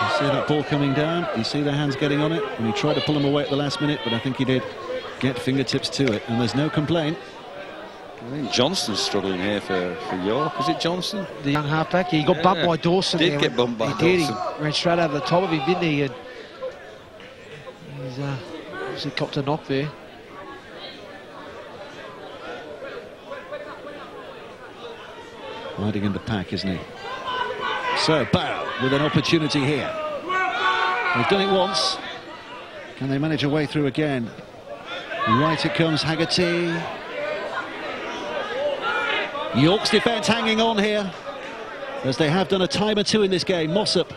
Speaker 1: You see that ball coming down. You see their hands getting on it. And he tried to pull them away at the last minute, but I think he did get fingertips to it. And there's no complaint.
Speaker 2: I think Johnston's struggling here for York. Is it Johnston?
Speaker 3: The young halfback. He got bumped by Dawson.
Speaker 2: Did
Speaker 3: there.
Speaker 2: get bumped by
Speaker 3: He did.
Speaker 2: Dawson.
Speaker 3: He ran straight over the top of him, didn't he? And he's obviously copped a knock there.
Speaker 1: Riding in the pack, isn't he? So Barrow with an opportunity here. They've done it once. Can they manage a way through again? Right it comes, Haggerty. York's defence hanging on here, as they have done a time or two in this game. Mossop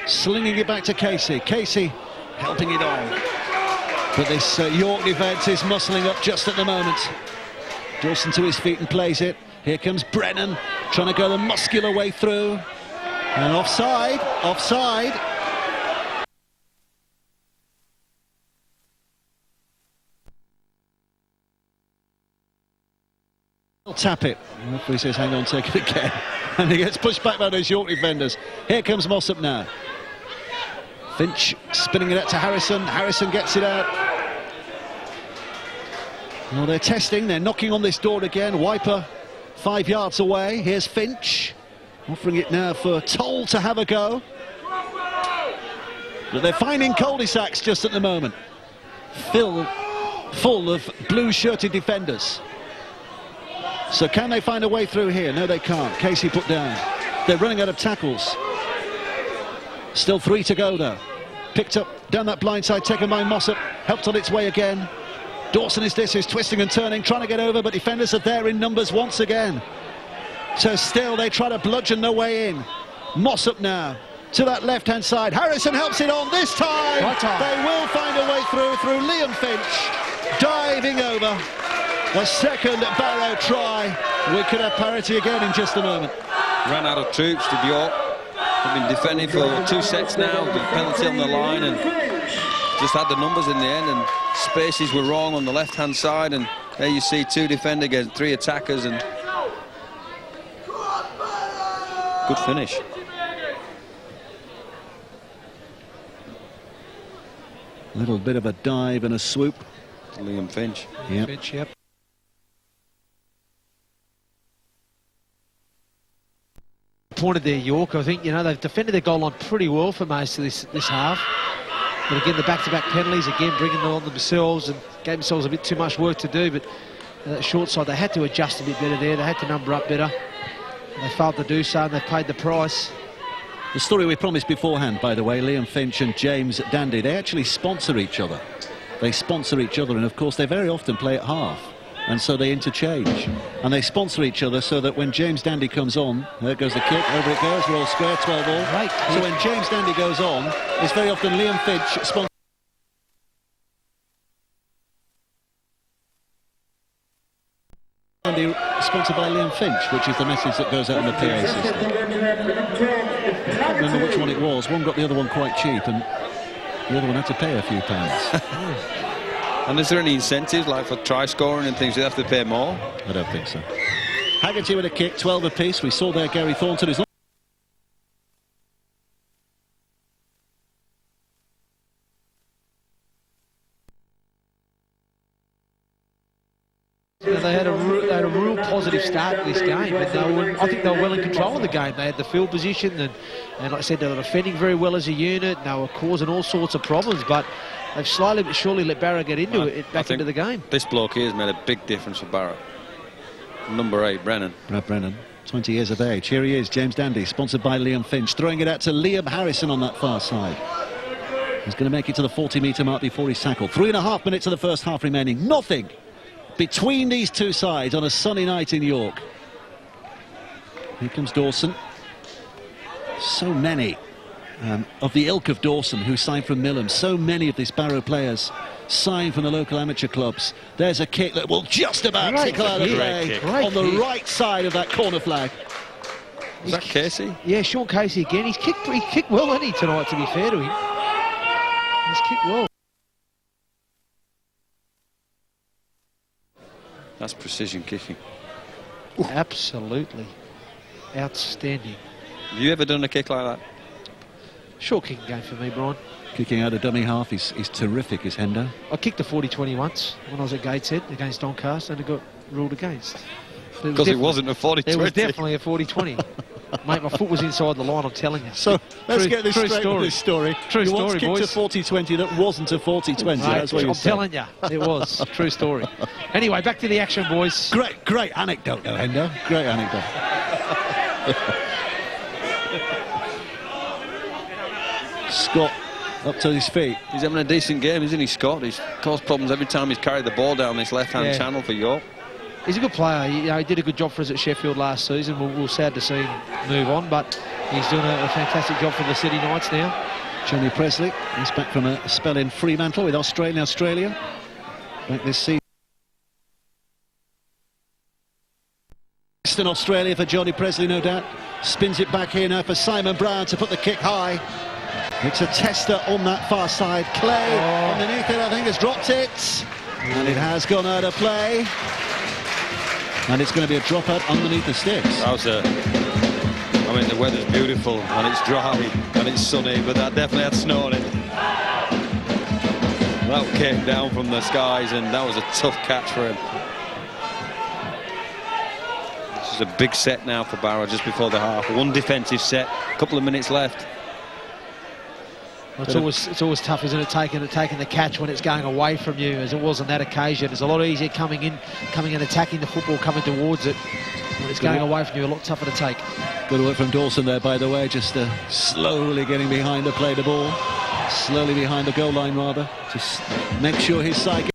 Speaker 1: slinging it back to Casey. Casey helping it on. But this York defence is muscling up just at the moment. Dawson to his feet and plays it. Here comes Brennan, trying to go the muscular way through. And offside. He'll tap it. The referee says, hang on, take it again. And he gets pushed back by those York defenders. Here comes Mossop now. Finch spinning it out to Harrison. Harrison gets it out. Well, they're testing, they're knocking on this door again. Wiper 5 yards away. Here's Finch offering it now for Toll to have a go. But they're finding cul-de-sacs just at the moment. Full of blue-shirted defenders. So can they find a way through here? No, they can't. Casey put down. They're running out of tackles. Still 3 to go, though. Picked up down that blind side, taken by Mossop. Helped on its way again. Dawson is twisting and turning, trying to get over, but defenders are there in numbers once again. So still they try to bludgeon their way in. Mossop now to that left-hand side. Harrison helps it on this time. They will find a way through Liam Finch diving over. The second Barrow try. We could have parity again in just a moment.
Speaker 2: Ran out of troops, did York. They've been defending for 2 sets now. The penalty on the line and just had the numbers in the end, and spaces were wrong on the left-hand side, and there you see 2 defenders against 3 attackers, and good finish.
Speaker 1: A little bit of a dive and a swoop.
Speaker 2: Liam Finch.
Speaker 1: Yep.
Speaker 3: Finch, yep. Pointed there, York. I think, you know, they've defended their goal line pretty well for most of this half. But again, the back-to-back penalties, again, bringing them on themselves and gave themselves a bit too much work to do. But that short side, they had to adjust a bit better there. They had to number up better. They failed to do so, and they paid the price.
Speaker 1: The story we promised beforehand, by the way, Liam Finch and James Dandy, they actually sponsor each other. They sponsor each other, and of course they very often play at half, and so they interchange. And they sponsor each other so that when James Dandy comes on, there goes the kick, over it goes, we're all square, 12 all.
Speaker 3: Right.
Speaker 1: So when James Dandy goes on, it's very often Liam Finch sponsor. Dandy sponsored by Liam Finch, which is the message that goes out in the PA system. I can't remember which one it was. One got the other one quite cheap, and the other one had to pay a few pounds.
Speaker 2: And is there any incentives, like for try scoring and things, you have to pay more?
Speaker 1: I don't think so. Haggerty with a kick, 12 apiece. We saw there Gary Thornton is not.
Speaker 3: They had a real positive start to this game, and I think they were well in control of the game. They had the field position, and like I said, they were defending very well as a unit, and they were causing all sorts of problems, but they've slowly but surely let Barrow get into back into the game.
Speaker 2: This bloke here has made a big difference for Barrow. Number 8, Brennan.
Speaker 1: Brad Brennan, 20 years of age. Here he is, James Dandy, sponsored by Liam Finch, throwing it out to Liam Harrison on that far side. He's going to make it to the 40-metre mark before he's tackled. 3.5 minutes of the first half remaining. Nothing between these two sides on a sunny night in York. Here comes Dawson. So many of the ilk of Dawson who signed from Millham. So many of these Barrow players signed from the local amateur clubs. There's a kick that will just about tickle out of play on the right side of that corner flag.
Speaker 2: Is that Casey?
Speaker 3: Yeah, Sean Casey again. He kicked well, hasn't he, tonight, to be fair to him. He's kicked well.
Speaker 2: That's precision kicking.
Speaker 3: Absolutely. Outstanding.
Speaker 2: Have you ever done a kick like that?
Speaker 3: Short kicking game for me, Brian.
Speaker 1: Kicking out a dummy half, he's terrific, is Hendo.
Speaker 3: I kicked a 40-20 once when I was at Gateshead against Doncaster, and it got ruled against.
Speaker 2: Because it wasn't a 40-20.
Speaker 3: It was definitely a 40-20. Mate, my foot was inside the line, I'm telling you.
Speaker 1: So let's get this straight with this story.
Speaker 3: True story,
Speaker 1: once kicked
Speaker 3: boys.
Speaker 1: a 40-20 that wasn't a 40-20.
Speaker 3: Right,
Speaker 1: That's what
Speaker 3: I'm
Speaker 1: you said.
Speaker 3: telling you, it was. True story. Anyway, back to the action, boys.
Speaker 1: Great anecdote, though, Hendo. Great anecdote. Scott up to his feet.
Speaker 2: He's having a decent game, isn't he, Scott? He's caused problems every time he's carried the ball down this left-hand channel for York.
Speaker 3: He's a good player. He did a good job for us at Sheffield last season. We're sad to see him move on, but he's doing a fantastic job for the City Knights now.
Speaker 1: Johnny Presley, he's back from a spell in Fremantle with Australia. Back this season. Western Australia for Johnny Presley, no doubt. Spins it back here now for Simon Brown to put the kick high. It's a tester on that far side. Clay underneath it, I think, has dropped it. And it has gone out of play. And it's going to be a dropout underneath the sticks.
Speaker 2: That was I mean, the weather's beautiful and it's dry and it's sunny, but that definitely had snow on it. That came down from the skies, and that was a tough catch for him. This is a big set now for Barrow just before the half. One defensive set, a couple of minutes left.
Speaker 3: It's always tough, isn't it, taking the catch when it's going away from you, as it was on that occasion. It's a lot easier coming and attacking the football, coming towards it. When it's going away from you, a lot tougher to take.
Speaker 1: Good work from Dawson there, by the way, just slowly getting behind to play the ball. Slowly behind the goal line, rather. Just make sure his side...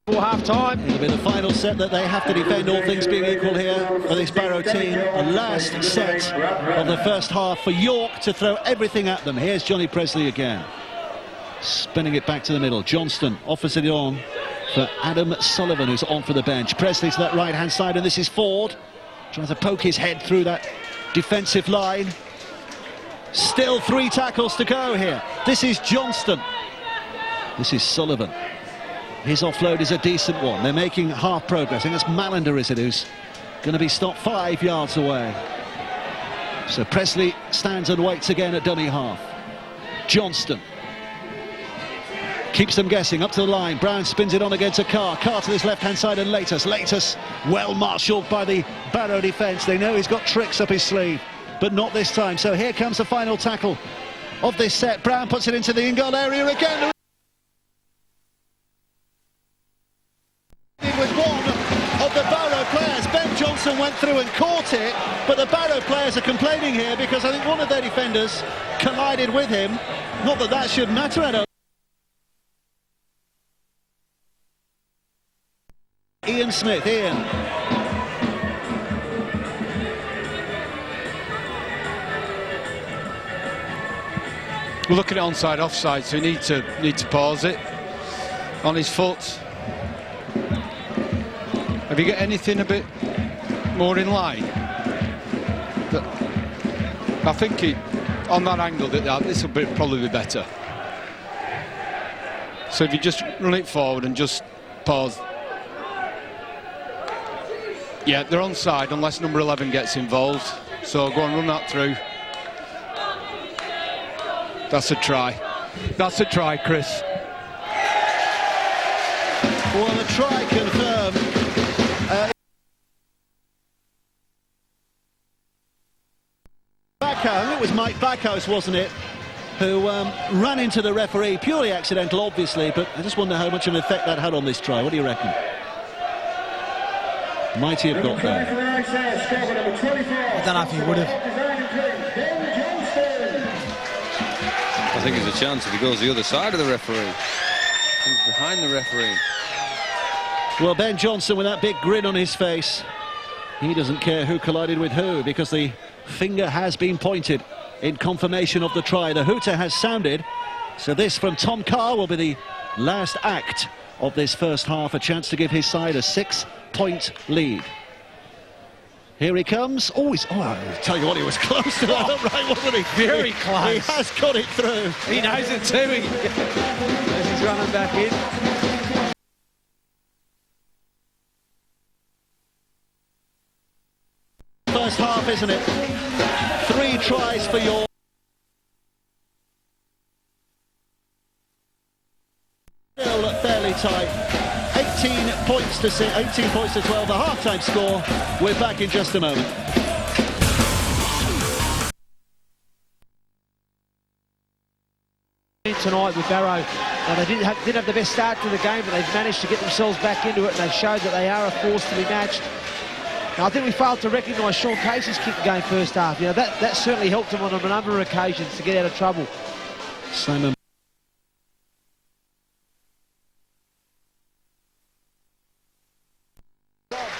Speaker 3: For half-time.
Speaker 1: It'll be the final set that they have to defend, all things being equal here for this Barrow team. The last set of the first half for York to throw everything at them. Here's Johnny Presley again. Spinning it back to the middle. Johnston offers it on for Adam Sullivan, who's on for the bench. Presley to that right-hand side, and this is Ford. Trying to poke his head through that defensive line. Still 3 tackles to go here. This is Johnston. This is Sullivan. His offload is a decent one. They're making half progress. I think that's Malander, is it, who's going to be stopped 5 yards away. So Presley stands and waits again at dummy half. Johnston keeps them guessing up to the line. Brown spins it on again to Carr. Carr to this left-hand side, and Latus well marshalled by the Barrow defence. They know he's got tricks up his sleeve. but not this time. So here comes the final tackle of this set. Brown puts it into the in-goal area again. With one of the Barrow players, Ben Johnson went through and caught it, but the Barrow players are complaining here because I think one of their defenders collided with him. Not that that should matter, I don't. Ian Smith, Ian.
Speaker 5: We're looking at onside, offside, so you need to pause it on his foot. Have you got anything a bit more in line? But I think on that angle, this will probably be better. So if you just run it forward and just pause. Yeah, they're onside unless number 11 gets involved. So go and run that through. That's a try. That's a try, Chris.
Speaker 1: Well, the try confirmed. I think it was Mike Backhouse, wasn't it, who ran into the referee, purely accidental, obviously, but I just wonder how much of an effect that had on this try. What do you reckon? Might he have got there?
Speaker 3: I don't know if he would have.
Speaker 2: I think there's a chance if he goes the other side of the referee. He's behind the referee.
Speaker 1: Well, Ben Johnson with that big grin on his face. He doesn't care who collided with who because the finger has been pointed in confirmation of the try. The hooter has sounded. So this from Tom Carr will be the last act of this first half. A chance to give his side a 6-point lead. Here he comes. Oh, I tell you what, he was close to that, right, wasn't he?
Speaker 3: Very close.
Speaker 1: He has got it through.
Speaker 3: He knows it too. As he's running back in.
Speaker 1: First half, isn't it? 3 tries for your... Still fairly tight. 18 points to 12, the half-time score. We're back in just a moment.
Speaker 3: Tonight with Barrow, now they didn't have the best start to the game, but they've managed to get themselves back into it, and they've showed that they are a force to be matched. Now, I think we failed to recognise Sean Casey's kicking game first half. You know, that certainly helped him on a number of occasions to get out of trouble.
Speaker 1: Simon.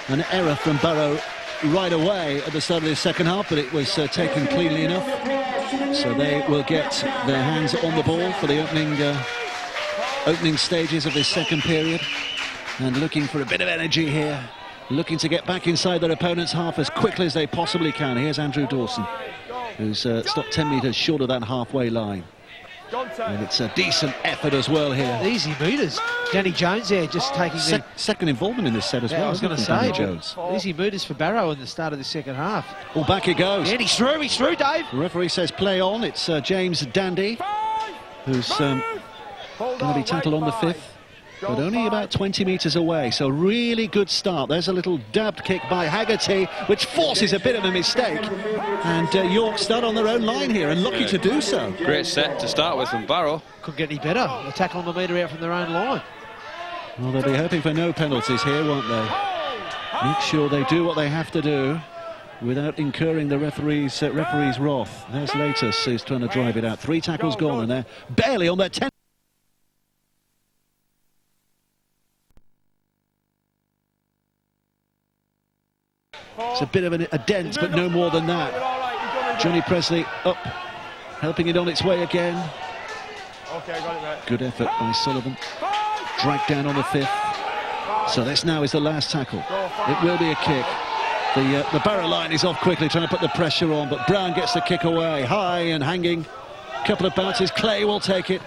Speaker 1: An error from Barrow right away at the start of the second half, but it was taken cleanly enough. So they will get their hands on the ball for the opening stages of this second period. And looking for a bit of energy here. Looking to get back inside their opponent's half as quickly as they possibly can. Here's Andrew Dawson, who's stopped 10 metres short of that halfway line. And it's a decent effort as well here.
Speaker 3: Easy meters. Danny Jones there just taking the...
Speaker 1: Second involvement in this set as well.
Speaker 3: I was going to say,
Speaker 1: Danny Jones.
Speaker 3: Easy meters for Barrow in the start of the second half.
Speaker 1: Oh, back it goes.
Speaker 3: And he's through, Dave.
Speaker 1: The referee says play on. It's James Dandy, who's going to be tackled on the 5th. But only about 20 metres away, so really good start. There's a little dabbed kick by Haggerty, which forces a bit of a mistake. And York start on their own line here, and lucky to do so.
Speaker 2: Great set to start with from Barrow.
Speaker 3: Couldn't get any better. The tackle on the metre out from their own line.
Speaker 1: Well, they'll be hoping for no penalties here, won't they? Make sure they do what they have to do without incurring the referee's wrath. There's Latus, who's trying to drive it out. 3 tackles gone, and they're barely on their 10. It's a bit of a dent, but no more than that. Johnny Presley up, helping it on its way again. Good effort by Sullivan. Dragged down on the 5th. So this now is the last tackle. It will be a kick. The Barrow line is off quickly, trying to put the pressure on, but Brown gets the kick away, high and hanging. Couple of bounces. Clay will take it.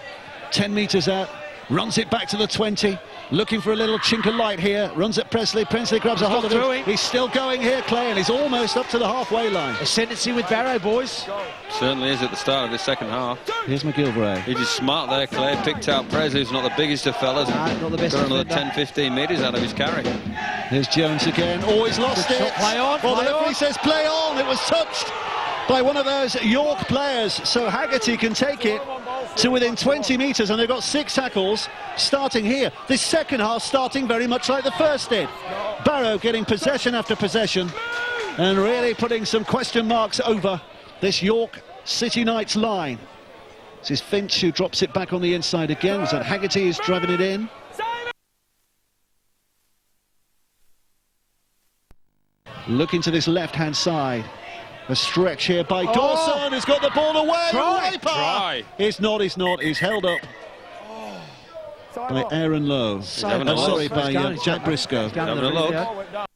Speaker 1: 10 metres out. Runs it back to the 20. Looking for a little chink of light here. Runs at Presley. Presley grabs a hold of him. He's still going here, Clay, and he's almost up to the halfway line.
Speaker 3: Ascendancy with Barrow, boys.
Speaker 2: Certainly is at the start of the second half.
Speaker 1: Here's McGilvray.
Speaker 2: He just smart there, Clay. Picked out Presley, who's not the biggest of fellas.
Speaker 3: Not the best.
Speaker 2: Got another 10-15 metres out of his carry.
Speaker 1: Here's Jones again. Oh, he's lost it.
Speaker 3: Play on.
Speaker 1: Well, the referee says play on. It was touched. by one of those York players, so Haggerty can take it to within 20 metres, and they've got 6 tackles starting here. This second half starting very much like the first did. Barrow getting possession after possession and really putting some question marks over this York City Knights line. This is Finch who drops it back on the inside again. Was that Haggerty who's driving it in? Looking to this left-hand side. A stretch here by Dawson, who's got the ball away.
Speaker 2: Try.
Speaker 1: It's not. He's held up by Aaron Lowe. By Jack Briscoe.
Speaker 2: Having a look.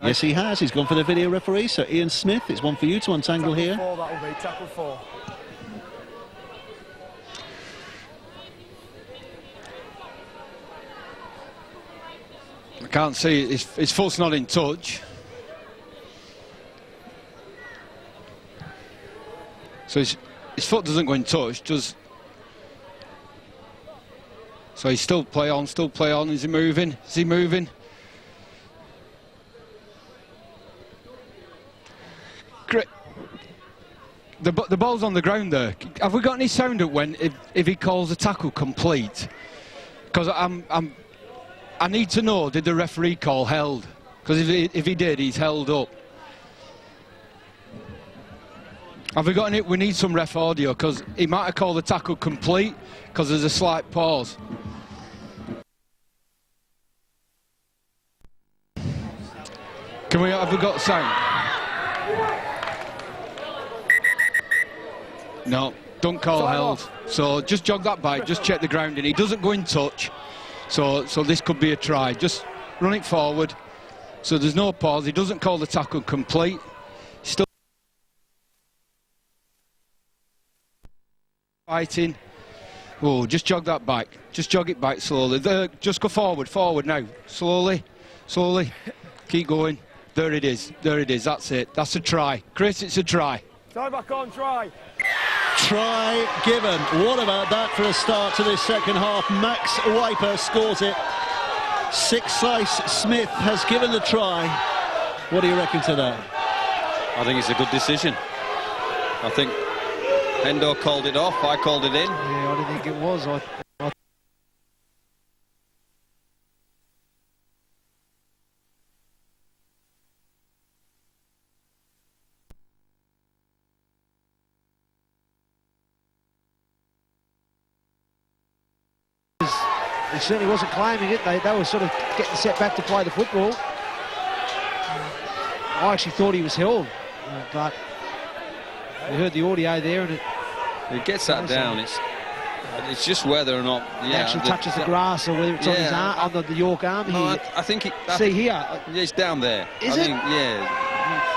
Speaker 1: Yes, he has. He's gone for the video referee. So Ian Smith, it's one for you to untangle here.
Speaker 6: Tackle 4.
Speaker 5: I can't see it. His foot's not in touch. So his foot doesn't go in touch, does. So he still play on. Is he moving? Great. The ball's on the ground there. Have we got any sound at when if he calls a tackle complete? Because I need to know, did the referee call held? Because if he did, he's held up. Have we got any? We need some ref audio, because he might have called the tackle complete because there's a slight pause. Have we got sound? No, don't call held. So just jog that back, just check the grounding. He doesn't go in touch, so this could be a try. Just run it forward, so there's no pause. He doesn't call the tackle complete. Still fighting. Oh, just jog that back. Just jog it back slowly. Just go forward now. Slowly. Keep going. There it is. That's it. That's a try. Chris, it's a try.
Speaker 6: Try back on, try.
Speaker 1: Try given. What about that for a start to this second half? Max Wiper scores it. Six-Slice Smith has given the try. What do you reckon to that?
Speaker 2: I think it's a good decision. I think Hendo called it off. I called it in.
Speaker 3: Yeah, I didn't think it was. He certainly wasn't claiming it. They were sort of getting set back to play the football. I actually thought he was held, but we heard the audio there, and
Speaker 2: it gets that down. It's just whether or not
Speaker 3: it actually touches the grass, or whether it's on his arm, on the York arm here.
Speaker 2: I think
Speaker 3: see here.
Speaker 2: It's down there.
Speaker 3: Is it?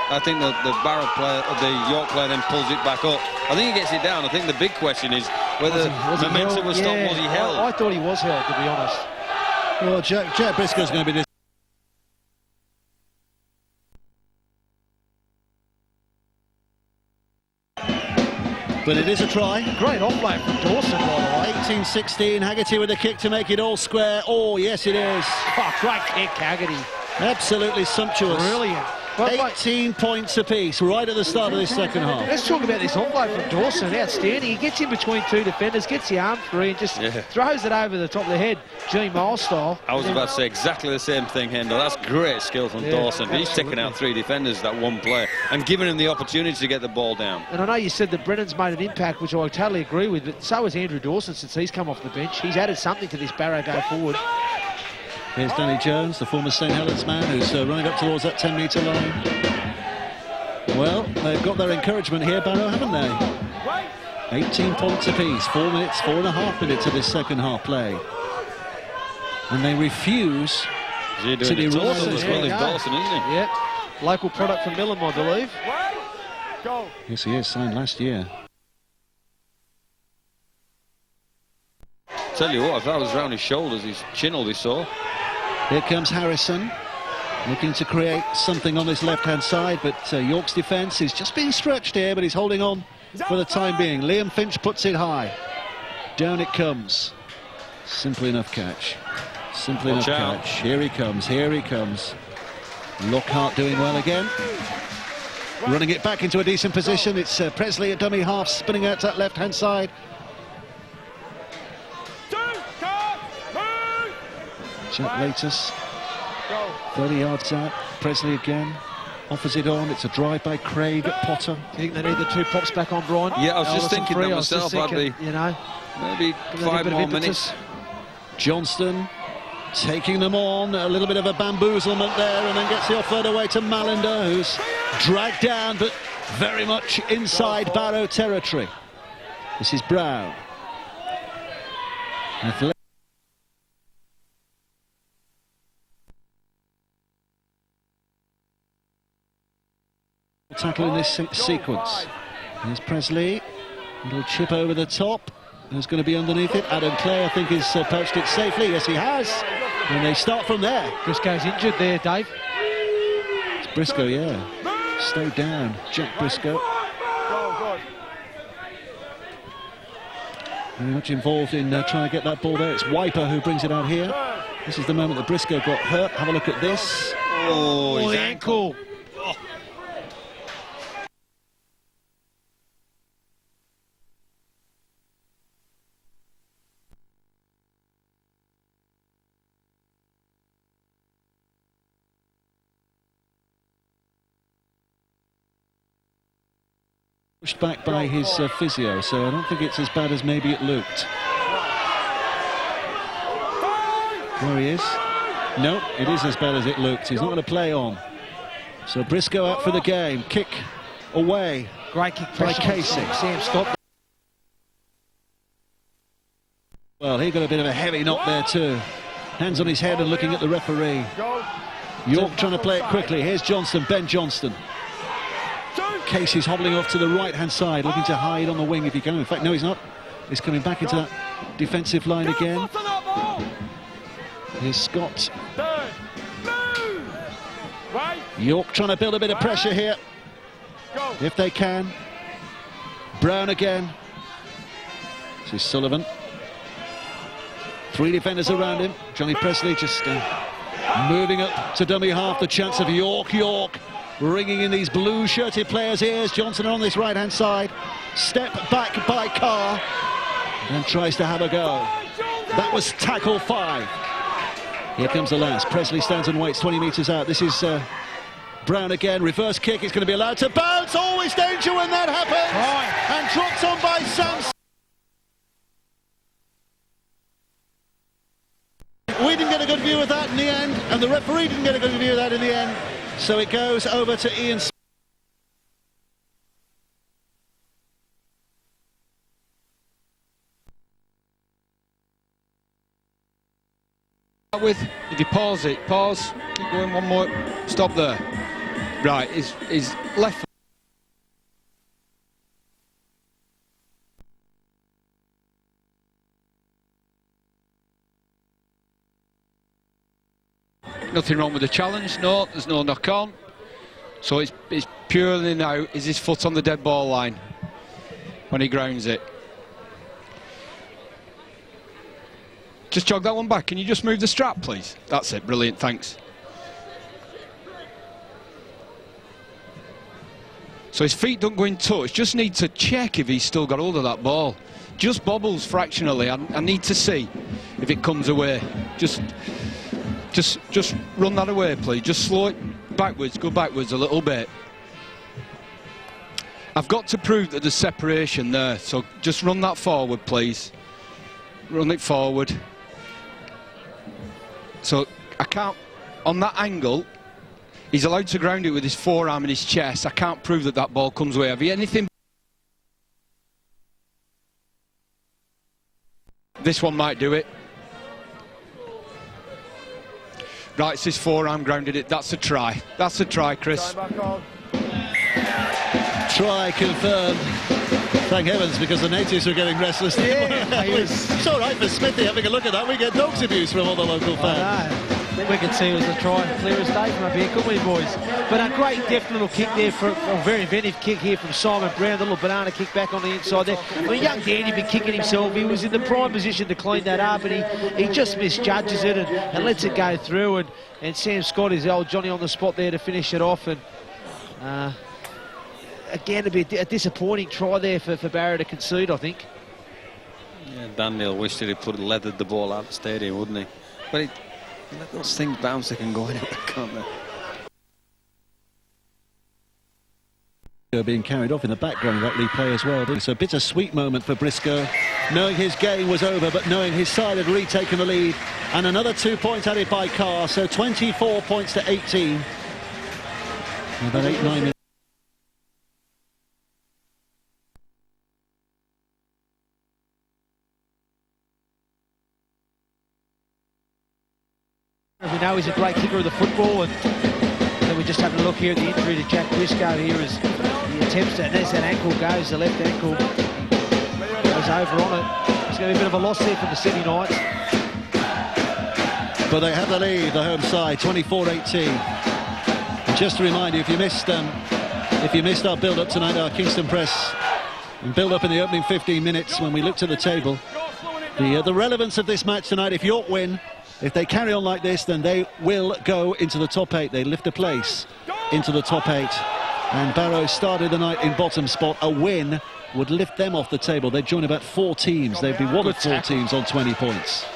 Speaker 2: I think the Barrow player, the York player, then pulls it back up. I think he gets it down. I think the big question is whether momentum was stopped. Was he held?
Speaker 3: I thought he was held, to be honest.
Speaker 1: Well, Jack Briscoe's going to be but it is a try.
Speaker 3: Great offload from Dawson, by the way.
Speaker 1: 18-16, Haggerty with a kick to make it all square. Oh, yes, it is.
Speaker 3: Oh, great kick, Haggerty.
Speaker 1: Absolutely sumptuous.
Speaker 3: Brilliant.
Speaker 1: 18 points apiece right at the start of this second half.
Speaker 3: Let's talk about this offload from Dawson. Outstanding. He gets in between 2 defenders, gets the arm free, and just throws it over the top of the head, G. Miles style.
Speaker 2: I was about to say exactly the same thing, Hendo. That's great skill from Dawson. He's taken out 3 defenders, that one player, and given him the opportunity to get the ball down.
Speaker 3: And I know you said that Brennan's made an impact, which I totally agree with, but so has Andrew Dawson since he's come off the bench. He's added something to this Barrow go forward.
Speaker 1: Here's Danny Jones, the former St Helens man, who's running up towards that 10-metre line. Well, they've got their encouragement here, Barrow, haven't they? 18 points apiece, 4.5 minutes of this second half play. And they refuse to be
Speaker 2: Dawson as well as Dawson, isn't he?
Speaker 3: Yep. Local product from Millam, I believe.
Speaker 6: Go.
Speaker 1: Yes, he is, signed last year.
Speaker 2: Tell you what, if that was round his shoulders, his chin will be sore.
Speaker 1: Here comes Harrison, looking to create something on this left-hand side, but York's defence is just being stretched here, but he's holding on for the time being. Liam Finch puts it high. Down it comes. Simple enough catch. Simple enough catch. Here he comes. Lockhart doing well again. running it back into a decent position. It's Presley at dummy half, spinning out to that left-hand side. Jack Latus, 30 yards out. Presley again, offers it on. It's a drive by Craig Potter.
Speaker 3: Do you think they need the 2 props back on, Brian?
Speaker 2: Yeah, I was just thinking that myself.
Speaker 3: I'd be, you know,
Speaker 2: maybe 5 more minutes.
Speaker 1: Johnston taking them on, a little bit of a bamboozlement there, and then gets the offload away to Malinder, who's dragged down, but very much inside Barrow territory. This is Brown. Tackle in this sequence. Here's Presley, little chip over the top. Who's going to be underneath it? Adam Clay, I think, has poached it safely. Yes, he has. And they start from there.
Speaker 3: Briscoe's injured there, Dave.
Speaker 1: It's Briscoe, yeah. Stay down, Jack Briscoe. Very much involved in trying to get that ball there. It's Wiper who brings it out here. This is the moment that Briscoe got hurt. Have a look at this.
Speaker 2: Oh, his
Speaker 3: the ankle.
Speaker 1: Pushed back by his physio, so I don't think it's as bad as maybe it looked. There he is. No, it is as bad as it looked. He's not going to play on. So Briscoe out for the game. Kick away.
Speaker 3: Great kick
Speaker 1: by Casey.
Speaker 3: Sam Scott.
Speaker 1: Well, he got a bit of a heavy knock there too. Hands on his head and looking at the referee. York trying to play it quickly. Here's Johnston, Ben Johnston. Casey's hobbling off to the right-hand side, looking to hide on the wing if he can. In fact, no, he's not. He's coming back into that defensive line again. Here's Scott. York trying to build a bit of pressure here, if they can. Brown again. This is Sullivan. 3 defenders around him. Johnny Presley just moving up to dummy half. The chance of York. York ringing in these blue-shirted players' ears. Johnson on this right-hand side. Step back by Carr and tries to have a go. That was tackle 5. Here comes the last. Presley stands and waits 20 metres out. This is Brown again. Reverse kick. It's going to be allowed to bounce. Always danger when that happens. And dropped on by Sam. We didn't get a good view of that in the end, and the referee didn't get a good view of that in the end. So it goes over to Ian.
Speaker 5: If you pause it, pause, keep going, one more, stop there. Right, his left. Nothing wrong with the challenge, no, there's no knock on. So it's purely now, is his foot on the dead ball line when he grounds it. Just jog that one back. Can you just move the strap, please? That's it. Brilliant. Thanks. So his feet don't go in touch. Just need to check if he's still got hold of that ball. Just bobbles fractionally. I need to see if it comes away. Just run that away, please. Just slow it backwards. Go backwards a little bit. I've got to prove that there's separation there. So just run that forward, please. Run it forward. So I can't, on that angle, he's allowed to ground it with his forearm in his chest. I can't prove that that ball comes away. Have you anything? This one might do it. Right, it's his forearm grounded it. That's a try. That's a try, Chris.
Speaker 1: Try confirmed. Thank heavens, because the natives were getting restless.
Speaker 3: Yeah,
Speaker 1: it's all right for Smithy having a look at that. We get dogs abuse from all the local fans.
Speaker 3: We could see it was a try, clear as day from up here, couldn't we, boys? But a great deft little kick there, a very inventive kick here from Simon Brown, the little banana kick back on the inside there. I mean, young Danny been kicking himself. He was in the prime position to clean that up, and he just misjudges it and lets it go through. And Sam Scott is the old Johnny on the spot there to finish it off. And again, it'd be a disappointing try there for Barrow to concede, I think.
Speaker 2: Yeah, Daniel wished he'd have leathered the ball out of the stadium, wouldn't he? But let those things bounce, they can go anywhere, can't they?
Speaker 1: Being carried off in the background of that replay as well. So a bittersweet moment for Briscoe, knowing his game was over, but knowing his side had retaken the lead, and another 2 points added by Carr, so 24 points to 18. About 8-9 minutes.
Speaker 3: We know he's a great kicker of the football, and then we're just having a look here at the injury to Jack Briscoe here as he attempts to, and as that ankle goes, the left ankle goes over on it. It's going to be a bit of a loss there for the Sydney Knights.
Speaker 1: But they have the lead, the home side, 24-18. And just to remind you, if you missed our build-up tonight, our Kingston Press and build-up in the opening 15 minutes when we looked at the table, the relevance of this match tonight, if York win, if they carry on like this, then they will go into the top 8. They lift a place into the top 8. And Barrow started the night in bottom spot. A win would lift them off the table. They'd join about 4 teams. They'd be one of 4 teams on 20 points.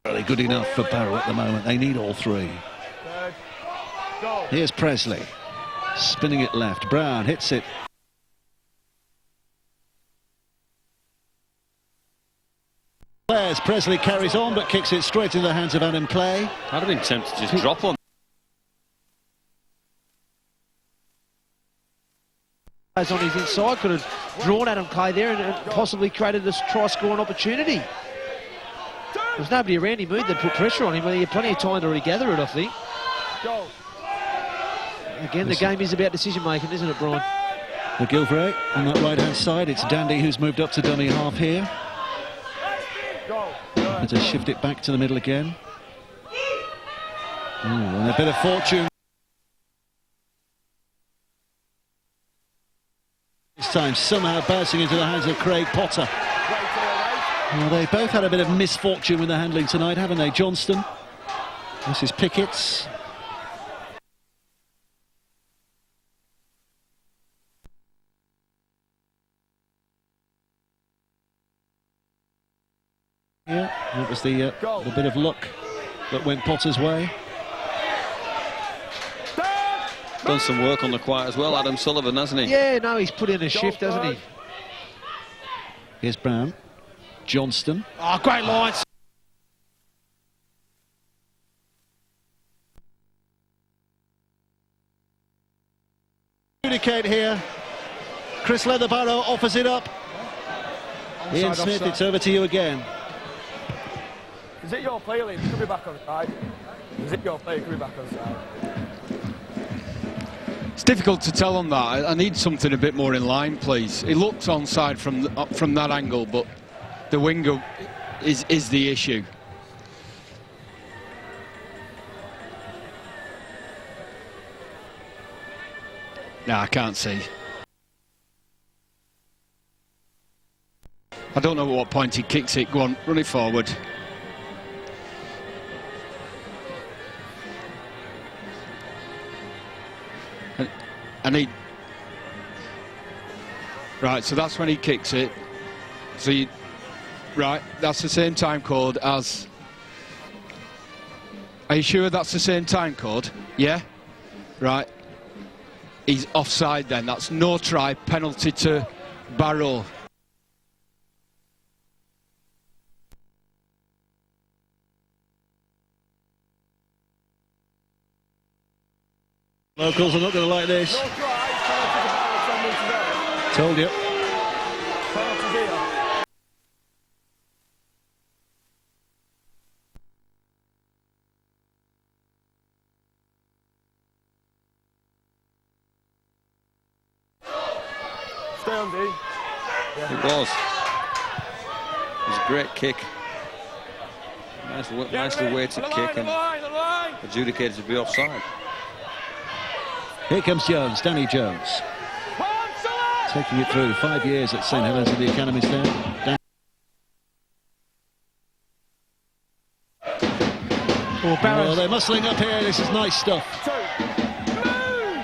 Speaker 1: Really good enough for Barrow at the moment. They need all 3. Here's Presley. Spinning it left. Brown hits it. As Presley carries on but kicks it straight into the hands of Adam Clay.
Speaker 2: I'd have been tempted to just drop on.
Speaker 3: On his inside, could have drawn Adam Clay there and possibly created this try-scoring opportunity. There's nobody around him that put pressure on him, but he had plenty of time to regather it, I think. Again, the game is about decision-making, isn't it, Brian?
Speaker 1: McGilvray on that right-hand side. It's Dandy who's moved up to dummy half here. And to shift it back to the middle again. And a bit of fortune. This time somehow bouncing into the hands of Craig Potter. Well, they both had a bit of misfortune with the handling tonight, haven't they? Johnston. This is Pickett's. Yeah, that was the bit of luck that went Potter's way.
Speaker 2: Done some work on the quiet as well, Adam Sullivan, hasn't he?
Speaker 3: Yeah, no, he's put in a shift, hasn't he?
Speaker 1: Here's Brown. Johnston.
Speaker 3: Oh, great lines.
Speaker 1: Communicate here. Chris Leatherbarrow offers it up. Ian Smith, it's over to you again.
Speaker 6: Is it your play, Liam? It could be back on the side. Is it your play? It could be back on the side.
Speaker 5: It's difficult to tell on that. I need something a bit more in line, please. It looks onside from that angle, but the winger is the issue. No, I can't see. I don't know at what point he kicks it. Go on, run it forward. And he... Right, so that's when he kicks it. So you... Right, that's the same time code as... Are you sure that's the same time code? Yeah? Right. He's offside then. That's no try, penalty to Barrow.
Speaker 1: Locals are not going to like this.
Speaker 6: No try, penalty to Barrow, 10 metres out.
Speaker 1: Told you.
Speaker 6: Penalty here. Stay on, D. Yeah.
Speaker 2: It was. It was a great kick. Nicely weighted kick and adjudicated to be offside.
Speaker 1: Here comes Jones, Danny Jones. Taking it through 5 years at St Helens in the academies there. they're muscling up here. This is nice stuff.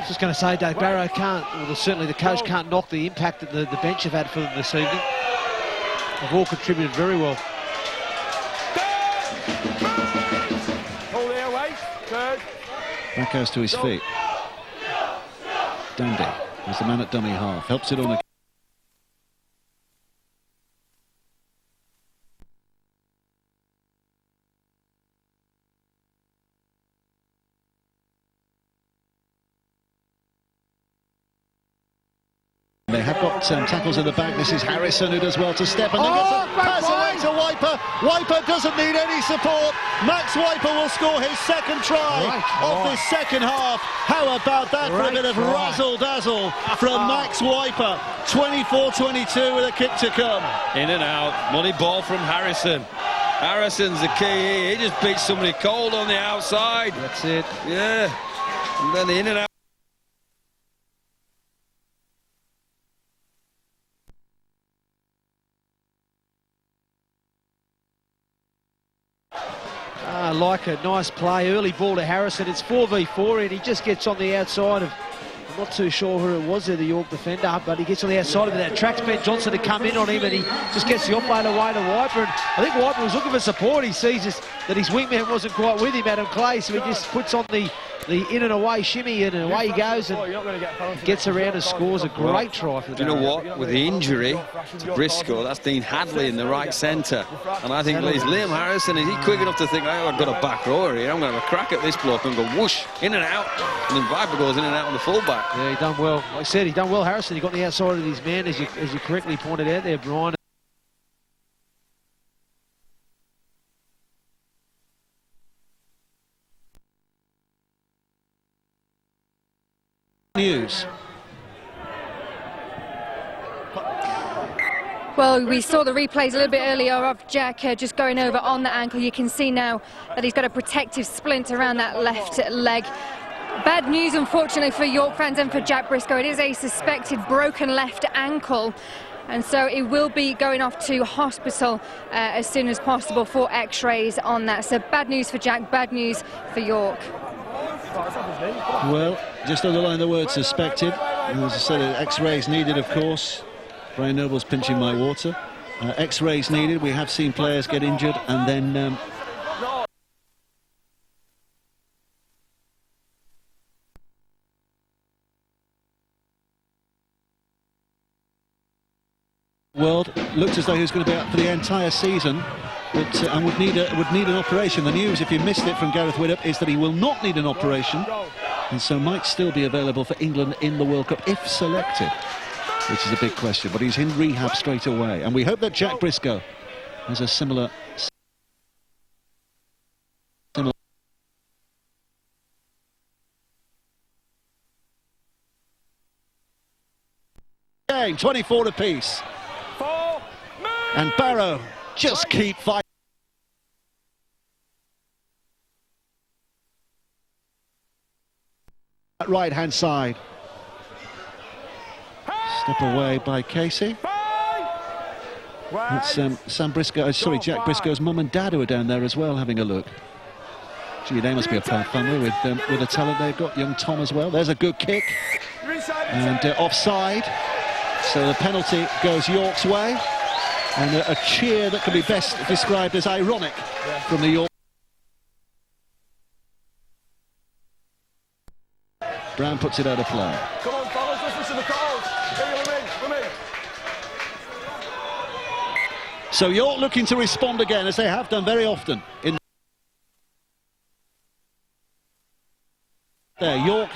Speaker 3: Just going to say, Dave, Barrow can't, well, certainly the coach can't knock the impact that the bench have had for them this evening. They've all contributed very well.
Speaker 6: Hold here, wait. Third.
Speaker 1: Back goes to his feet. Dandy is the man at dummy half. Helps it on the... They have got tackles in the back. This is Harrison who does well to step and then gets a pass away to Wiper. Wiper doesn't need any support. Max Wiper will score his second try of this second half. How about that for a bit of razzle-dazzle from Max Wiper. 24-22 with a kick to come.
Speaker 2: In and out, money ball from Harrison. Harrison's the key. He just beats somebody cold on the outside.
Speaker 3: That's it.
Speaker 2: Yeah, and then the in and out.
Speaker 3: Like a nice play, early ball to Harrison. It's 4v4 and he just gets on the outside of, I'm not too sure who it was there, the York defender, but he gets on the outside of it. That attracts Ben Johnson to come in on him and he just gets the offload away to Wiper. And I think Wiper was looking for support. He sees that his wingman wasn't quite with him, Adam Clay, so he just puts on the in and away shimmy and away he goes and gets around and scores a great try for the...
Speaker 2: Do you know what? With the injury to Briscoe, that's Dean Hadley in the right centre. And I think Liam Harrison, is he quick enough to think, oh, I've got a back rower here, I'm going to have a crack at this bloke and go whoosh, in and out. And then Viper goes in and out on the fullback.
Speaker 3: Yeah, he done well. Like I said, he done well, Harrison. He got on the outside of his man, as you correctly pointed out there, Brian.
Speaker 1: News.
Speaker 7: Well, we saw the replays a little bit earlier of Jack just going over on the ankle. You can see now that he's got a protective splint around that left leg. Bad news, unfortunately, for York fans and for Jack Briscoe. It is a suspected broken left ankle, and so it will be going off to hospital as soon as possible for x-rays on that. So bad news for Jack, bad news for York.
Speaker 1: Well, just underline the word suspected. As I said, x-rays needed, of course. Brian Noble's pinching my water. X-rays needed. We have seen players get injured and then... world looked as though he was going to be out for the entire season, but and would need an operation. The news, if you missed it from Gareth Widdop, is that he will not need an operation, and so might still be available for England in the World Cup if selected, which is a big question. But he's in rehab straight away, and we hope that Jack Briscoe has a similar. 24 apiece. And Barrow just keep fighting. Right hand side. Step away by Casey. It's Sam Briscoe, sorry, Jack Briscoe's mum and dad who are down there as well having a look. Gee, they must be a family with the talent they've got. Young Tom as well. There's a good kick. And offside. So the penalty goes York's way. And a cheer that can be best described as ironic from the York. Brown puts it out of play.
Speaker 6: Come on, fellas, listen to the calls. With me.
Speaker 1: So York looking to respond again, as they have done very often. There, York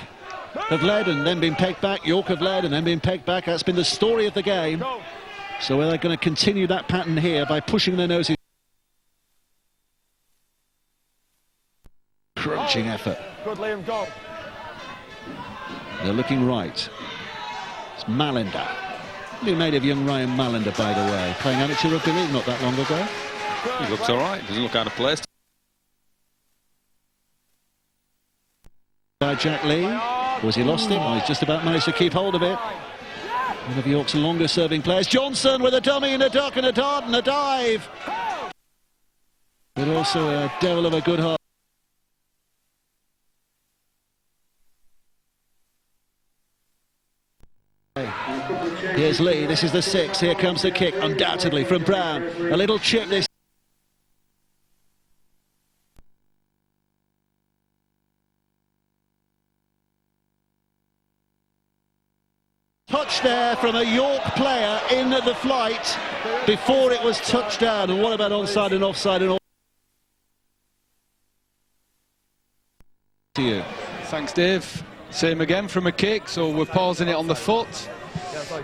Speaker 1: have led and then been pegged back. York have led and then been pegged back. That's been the story of the game. So are they going to continue that pattern here by pushing their noses? Crunching effort.
Speaker 6: Good, Liam, go.
Speaker 1: They're looking right. It's Malinder. New made of young Ryan Malinder, by the way, playing amateur rugby league not that long ago.
Speaker 2: He looks all right. Doesn't look out of place.
Speaker 1: By Jack Lee. Was he lost it? Well, he's just about managed to keep hold of it. One of York's longer serving players. Johnson with a dummy and a duck and a dart and a dive. But also a devil of a good heart. Here's Lee, this is the 6, here comes the kick, undoubtedly from Brown. A little chip this. Touch there from a York player in the flight before it was touchdown. And what about onside and offside and all? To you.
Speaker 5: Thanks, Dave. Same again from a kick, so we're pausing it on the foot.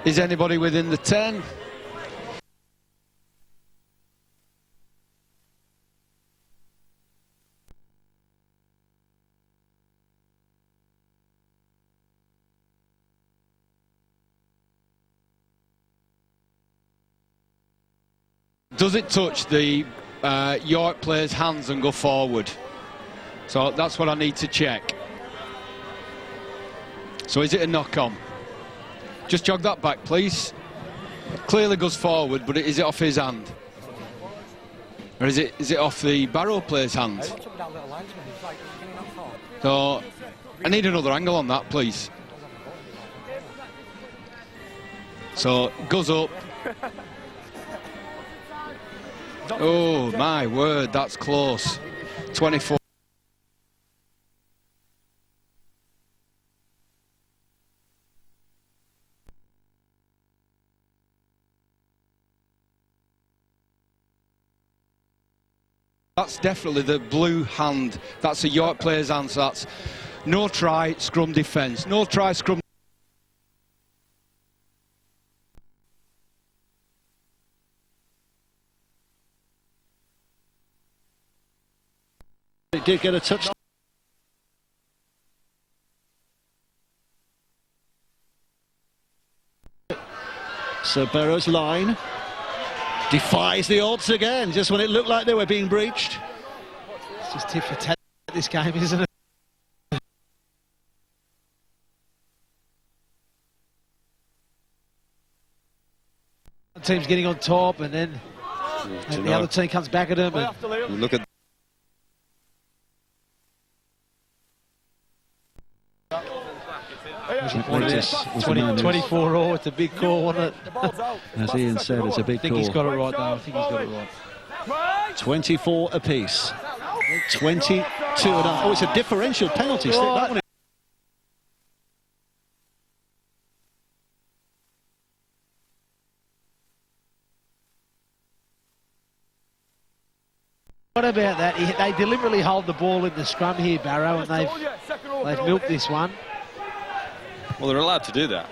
Speaker 5: Is anybody within the 10? Does it touch the York player's hands and go forward? So that's what I need to check. So is it a knock-on? Just jog that back, please. Clearly goes forward, but is it off his hand? Or is it off the Barrow player's hand? So I need another angle on that, please. So goes up. Oh my word, that's close. 24. That's definitely the blue hand. That's a York player's hand. So that's no try, scrum defence. No try, scrum.
Speaker 1: It did get a touch. So Barrow's line defies the odds again, just when it looked like they were being breached.
Speaker 3: It's just tit for tat this game, isn't it? One team's getting on top, and then the other team comes back at them. And
Speaker 2: Look at.
Speaker 1: Was
Speaker 3: 24 all, it's a big call, wasn't it?
Speaker 1: As Ian said, it's a big
Speaker 3: I think
Speaker 1: call.
Speaker 3: he's got it right, though. I think he's got it right.
Speaker 1: 24 apiece. 22 and a half. Oh, it's a differential penalty. Stick that one in.
Speaker 3: What about that? They deliberately hold the ball in the scrum here, Barrow, and they've milked this one.
Speaker 2: Well, they're allowed to do that.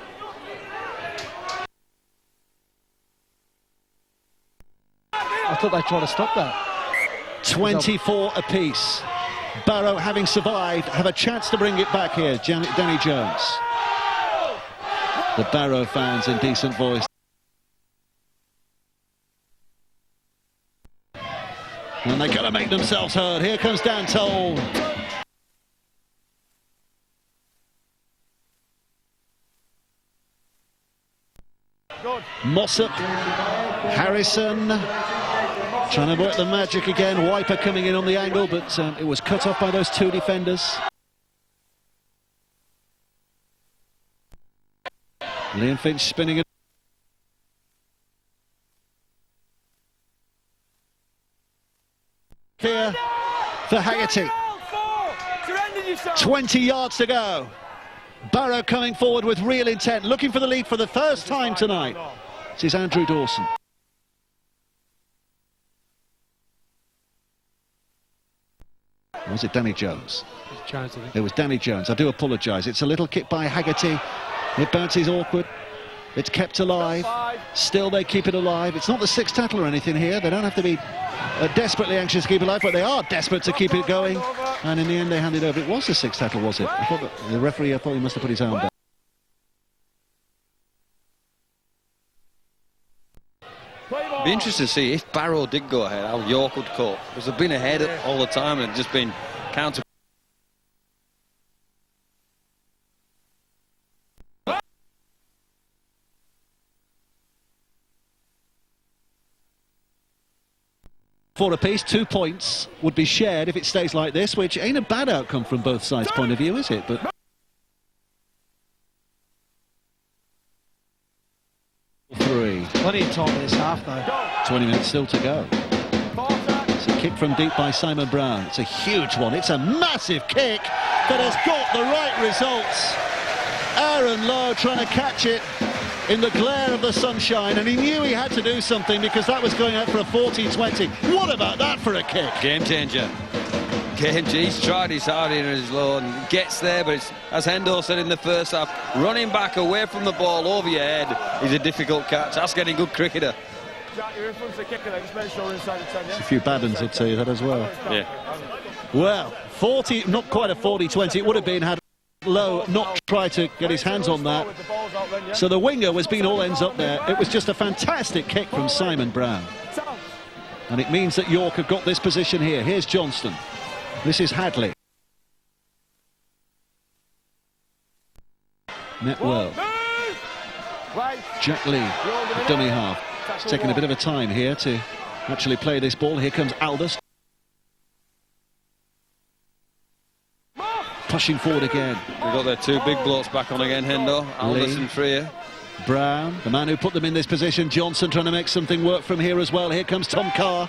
Speaker 3: I thought they tried to stop that.
Speaker 1: 24 apiece. Barrow, having survived, have a chance to bring it back here. Danny Jones. The Barrow fans in decent voice. And they're going to make themselves heard. Here comes Dan Toll. Mossop, Harrison, trying to work the magic again. Wiper coming in on the angle, but it was cut off by those two defenders. Liam Finch spinning it. Here for Haggerty. 20 yards to go. Barrow coming forward with real intent, looking for the lead for the first time tonight. This is Andrew Dawson. Or was it Danny Jones?
Speaker 3: Jones, I think.
Speaker 1: It was Danny Jones. I do apologise. It's a little kick by Haggerty. It bounces awkward. It's kept alive. Still they keep it alive. It's not the sixth tackle or anything here. They don't have to be desperately anxious to keep it alive, but they are desperate to keep it going. And in the end they handed over. It was the sixth tackle, was it? I thought that the referee, I thought he must have put his arm down.
Speaker 2: Be interested to see if Barrow did go ahead, how York would cope. Because they've been ahead all the time and just been counter.
Speaker 1: Four apiece, 2 points would be shared if it stays like this, which ain't a bad outcome from both sides' point of view, is it? But
Speaker 3: Plenty of time in this half, though.
Speaker 1: 20 minutes still to go. It's a kick from deep by Simon Brown. It's a huge one. It's a massive kick that has got the right results. Aaron Lowe trying to catch it in the glare of the sunshine, and he knew he had to do something because that was going out for a 40-20. What about that for a kick?
Speaker 2: Game changer. He's tried his hard in his low and gets there, but it's, as Hendo said in the first half, running back away from the ball over your head is a difficult catch. That's getting good cricketer.
Speaker 6: Jack, you're in front of the kicker there, just make sure you're inside the 10, yeah?
Speaker 1: A few bad ones would tell you that as well.
Speaker 2: Yeah.
Speaker 1: Well, 40, not quite a 40-20. It would have been had Lowe not tried to get his hands on that. So the winger was being all ends up there. It was just a fantastic kick from Simon Brown. And it means that York have got this position here. Here's Johnston. This is Hadley. Net well. Jack Lee, dummy half. It's taking a bit of a time here to actually play this ball. Here comes Aldous. Pushing forward again.
Speaker 2: We've got their two big blokes back on again, Hendo. Aldous and Freer.
Speaker 1: Brown, the man who put them in this position. Johnson trying to make something work from here as well. Here comes Tom Carr.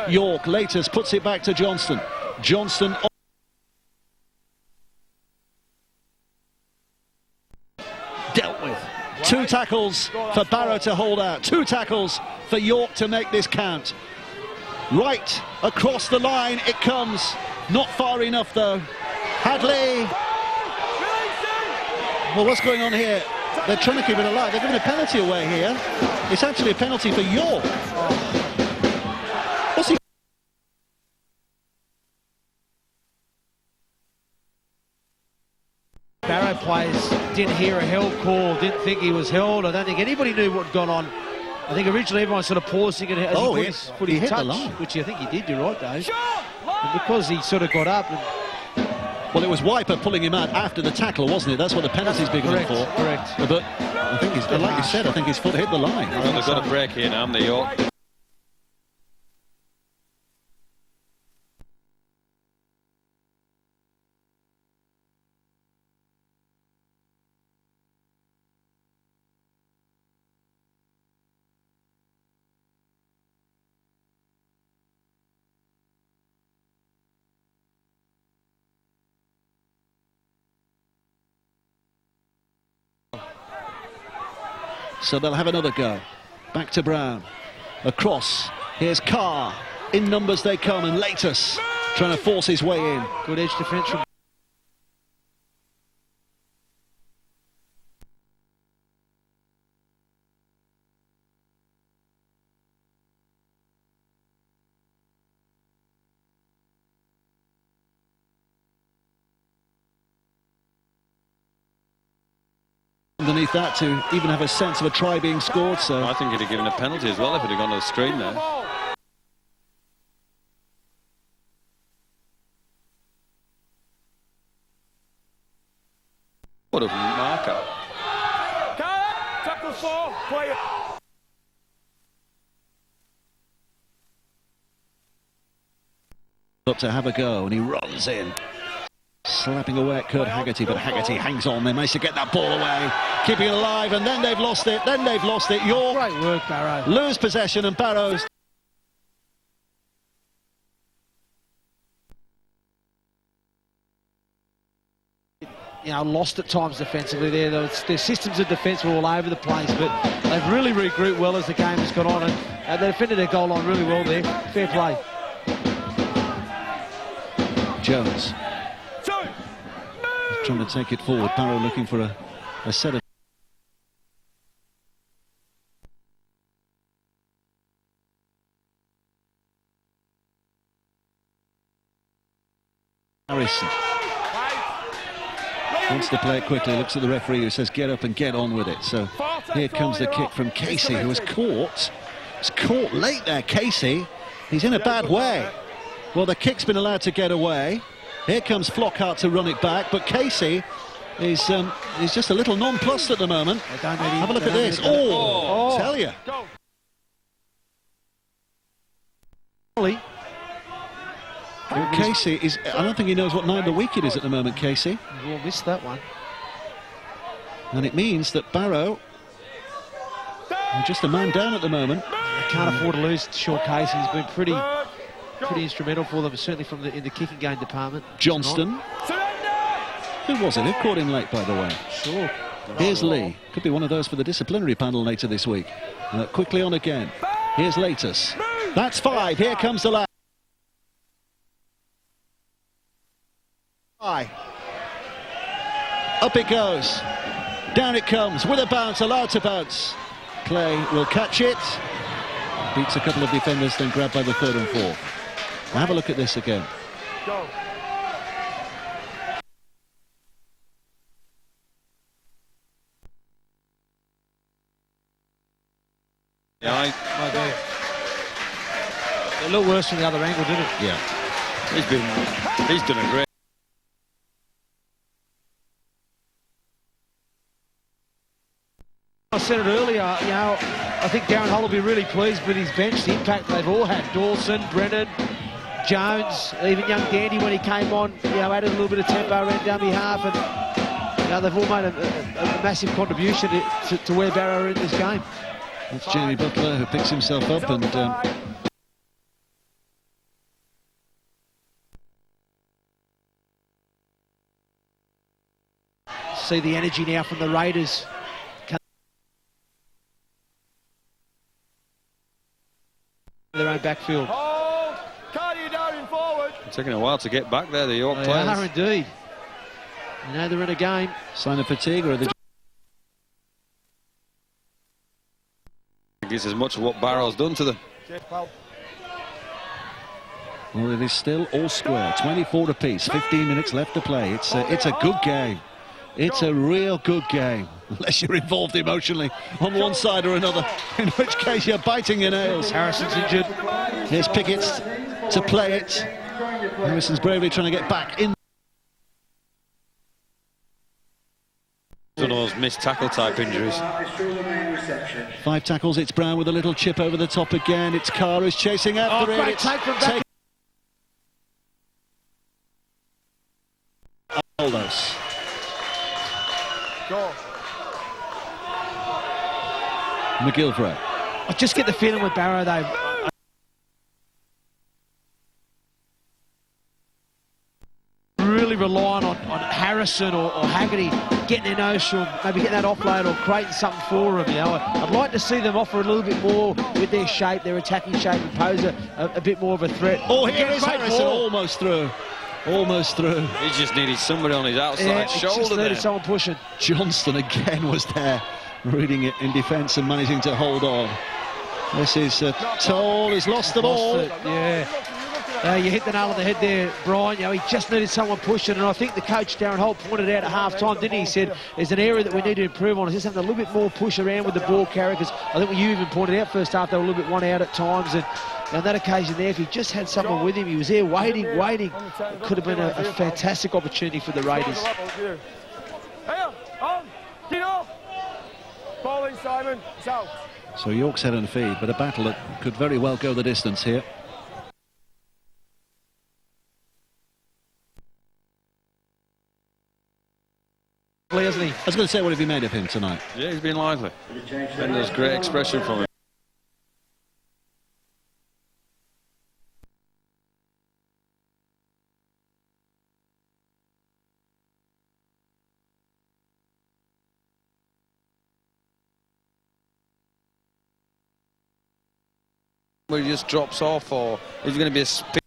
Speaker 1: York, latest, puts it back to Johnston. Johnston dealt with. 2 tackles for Barrow to hold out. 2 tackles for York to make this count. Right across the line it comes. Not far enough though. Hadley. Well, what's going on here? They're trying to keep it alive. They're giving a penalty away here. It's actually a penalty for York. What's he?
Speaker 3: Barrow players didn't hear a held call, didn't think he was held. I don't think anybody knew what had gone on. I think originally everyone sort of paused thinking as he put his foot in
Speaker 1: hit
Speaker 3: touch,
Speaker 1: the line.
Speaker 3: which I think he did, you're right, Dave. And because he sort of got up and...
Speaker 1: Well, it was Wiper pulling him out after the tackle, wasn't it? That's what the penalty's big enough for.
Speaker 3: Correct.
Speaker 1: But I think he's, like you said, I think his foot hit the line.
Speaker 2: Well, they've got a break here now, haven't they, York?
Speaker 1: So they'll have another go. Back to Brown. Across. Here's Carr. In numbers they come, and Latus trying to force his way in.
Speaker 3: Good edge defence from...
Speaker 1: Underneath that to even have a sense of a try being scored. So
Speaker 2: I think he'd have given a penalty as well if it had gone to the screen there. What a marker.
Speaker 6: Tackle 4, play it.
Speaker 1: up to have a go, and he runs in. Slapping away at Kurt Haggerty, but Haggerty hangs on. They manage to get that ball away, keeping it alive, and then they've lost it. York
Speaker 3: Great work, Barrow.
Speaker 1: lose possession, and Barrow's...
Speaker 3: You know, lost at times defensively there. Their systems of defence were all over the place, but they've really regrouped well as the game has gone on, and they defended their goal line really well there. Fair play.
Speaker 1: Jones trying to take it forward. Barrow looking for a set of... Harrison wants to play it quickly, looks at the referee who says get up and get on with it. So here comes the kick from Casey, who was caught. It's caught late there, Casey. He's in a bad way. Well, the kick's been allowed to get away. Here comes Flockhart to run it back, but Casey is just a little nonplussed at the moment. Have a look at this. Oh, tell you.
Speaker 3: Well,
Speaker 1: Casey is, I don't think he knows what 9 the wicket is at the moment, Casey.
Speaker 3: We'll miss that one.
Speaker 1: And it means that Barrow, just a man down at the moment.
Speaker 3: They can't afford to lose Sean Casey. He's been pretty instrumental for them, certainly in the kicking game department.
Speaker 1: Johnston. Who was it? Who caught him late, by the way?
Speaker 3: Sure.
Speaker 1: Here's Lee. Could be one of those for the disciplinary panel later this week. Quickly on again. Here's Latus. That's 5. Here comes the lad. Up it goes. Down it comes with a bounce, allowed to bounce. Clay will catch it. Beats a couple of defenders, then grabbed by the 3rd and 4th. Now have a look at this again.
Speaker 6: Go.
Speaker 2: Yeah,
Speaker 3: It looked worse from the other angle, didn't it?
Speaker 1: Yeah.
Speaker 2: he's done a great.
Speaker 3: I said it earlier, you know, I think Darren Hull will be really pleased with his bench, the impact they've all had. Dawson, Brennan, Jones, even young Dandy when he came on, you know, added a little bit of tempo around dummy half, and you know, they've all made a massive contribution to where Barrow are in this game.
Speaker 1: That's Jamie Butler, who picks himself up and
Speaker 3: see the energy now from the Raiders. Their own backfield.
Speaker 6: Hold. Carry down forward.
Speaker 2: It's taking a while to get back there, the York
Speaker 3: They
Speaker 2: players.
Speaker 3: are indeed. You know they're in a game.
Speaker 1: sign of fatigue, or are they
Speaker 2: I think it's as much of what Barrow's done to them.
Speaker 1: Well, it is still all square. 24 apiece. 15 minutes left to play. It's a good game. It's a real good game, unless you're involved emotionally on one side or another, in which case you're biting your nails.
Speaker 3: Harrison's injured.
Speaker 1: Here's Pickett to play it. Harrison's bravely trying to get back in.
Speaker 2: One of those missed tackle type injuries.
Speaker 1: 5 tackles. It's Brown with a little chip over the top again. It's Carr who's chasing after it.
Speaker 3: Great
Speaker 1: It's
Speaker 3: take from back.
Speaker 1: Aldos.
Speaker 6: Go.
Speaker 1: McGilvray.
Speaker 3: I just get the feeling with Barrow, though. Really relying on Harrison or Haggerty getting their nose, or maybe getting that offload or creating something for them. You know, I'd like to see them offer a little bit more with their shape, their attacking shape, and pose a bit more of a threat.
Speaker 1: Oh, here
Speaker 3: Get a
Speaker 1: is
Speaker 3: great
Speaker 1: Harrison,
Speaker 3: ball.
Speaker 1: almost through. Almost through.
Speaker 2: He just needed somebody on his outside
Speaker 3: Yeah,
Speaker 2: shoulder
Speaker 3: just
Speaker 2: there.
Speaker 3: needed someone pushing.
Speaker 1: Johnston again was there, reading it in defence and managing to hold on. This is Toll. He's lost the ball.
Speaker 3: Lost it, yeah. You hit the nail on the head there, Brian. You know, he just needed someone pushing, and I think the coach, Darren Holt, pointed out at half-time, didn't he? He said there's an area that we need to improve on. It's just having a little bit more push around with the ball carrier, because I think what you even pointed out first half, they were a little bit one out at times, and on that occasion there, if he just had someone with him, he was there waiting. It could have been a fantastic opportunity for the Raiders.
Speaker 6: Here, on, get off. Ball in, Simon. It's out.
Speaker 1: So York's head and feed, but a battle that could very well go the distance here.
Speaker 3: Hasn't he?
Speaker 1: I was going to say, what have you made of him tonight?
Speaker 2: Yeah, he's been lively. And there's great expression from him. Where he just drops off, or is he going to be a spin?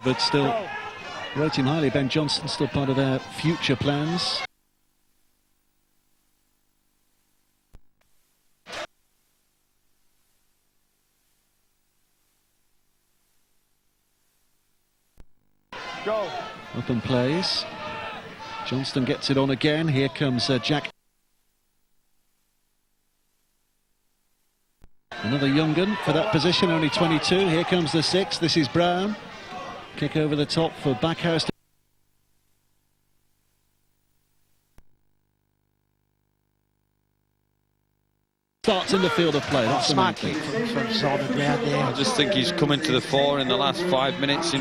Speaker 1: But still, rate him highly. Ben Johnston still part of their future plans.
Speaker 6: Go.
Speaker 1: Open plays. Johnston gets it on again. Here comes Jack. Another young gun for that position, only 22. Here comes the 6. This is Brown. Kick over the top for Backhouse. starts in the field of play. That's the main
Speaker 3: Smart
Speaker 1: thing.
Speaker 3: kick from Simon Brown there.
Speaker 2: I just think he's coming to the fore in the last 5 minutes.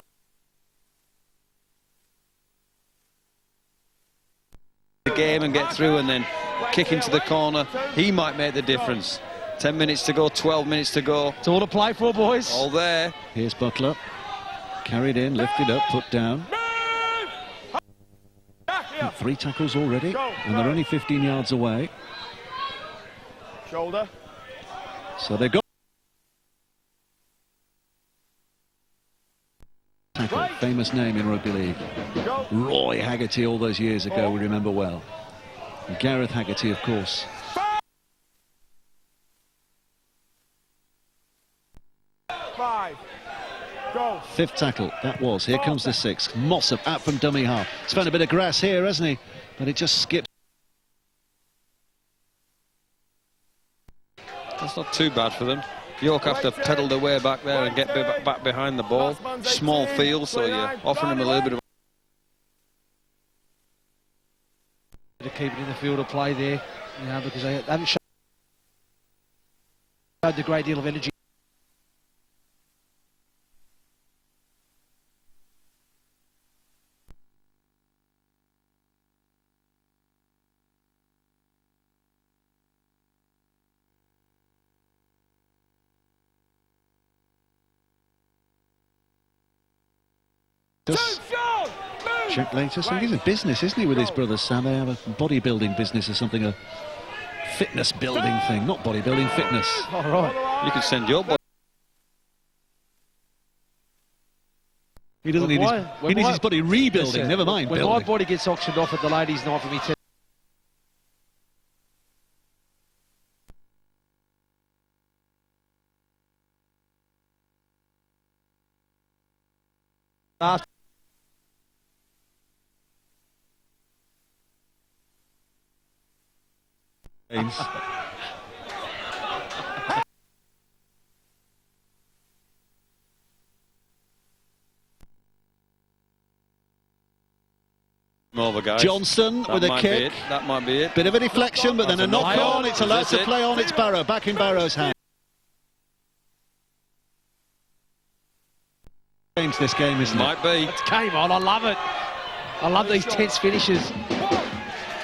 Speaker 2: The game and get through and then kick into the corner. He might make the difference. 10 minutes to go, 12 minutes to go.
Speaker 3: It's all to play for, boys.
Speaker 2: All there.
Speaker 1: Here's Butler. Carried in, lifted up, put down. 3 tackles already, and they're only 15 yards away.
Speaker 6: Shoulder.
Speaker 1: So they've got tackle, famous name in rugby league. Roy Haggerty all those years ago, we remember well. And Gareth Haggerty, of course.
Speaker 6: Five. Go.
Speaker 1: 5th tackle, that was. Here comes the 6th. Mossop out from dummy half. He's found a bit of grass here, hasn't he? But it just skipped.
Speaker 2: That's not too bad for them. York have to pedal their way back there and get back behind the ball. Small field, so you're offering them a little bit of...
Speaker 3: To keep it in the field of play there, you know, because they haven't showed a great deal of energy.
Speaker 1: Jack Later, so he's in business, isn't he, with his brother Sam? They have a bodybuilding business or something, a fitness building thing, not bodybuilding, fitness.
Speaker 3: All right.
Speaker 2: You can send your body.
Speaker 1: He doesn't need he needs his body rebuilding,
Speaker 3: Listen,
Speaker 1: never mind
Speaker 3: when
Speaker 1: building.
Speaker 3: my body gets auctioned off at the ladies' night for me,
Speaker 2: Over, guys.
Speaker 1: Johnson with a kick.
Speaker 2: That might be it.
Speaker 1: Bit of a deflection, but then a knock on. It's allowed to play on. It's Barrow, back in Barrow's hand. Change this game, isn't it?
Speaker 2: Might be.
Speaker 3: it's game on. I love it. I love these tense finishes.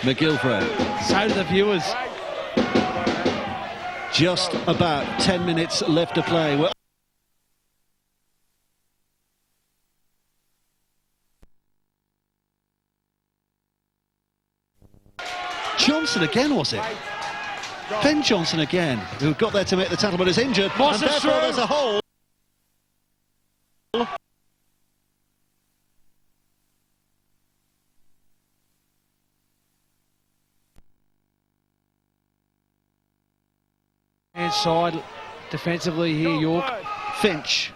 Speaker 1: McGilvray.
Speaker 3: So do the viewers.
Speaker 1: Just about 10 minutes left to play. Well, Johnson again, was it? Ben Johnson again, who got there to make the tackle but is injured, and therefore there's a hole.
Speaker 3: Inside defensively here, York.
Speaker 1: Finch,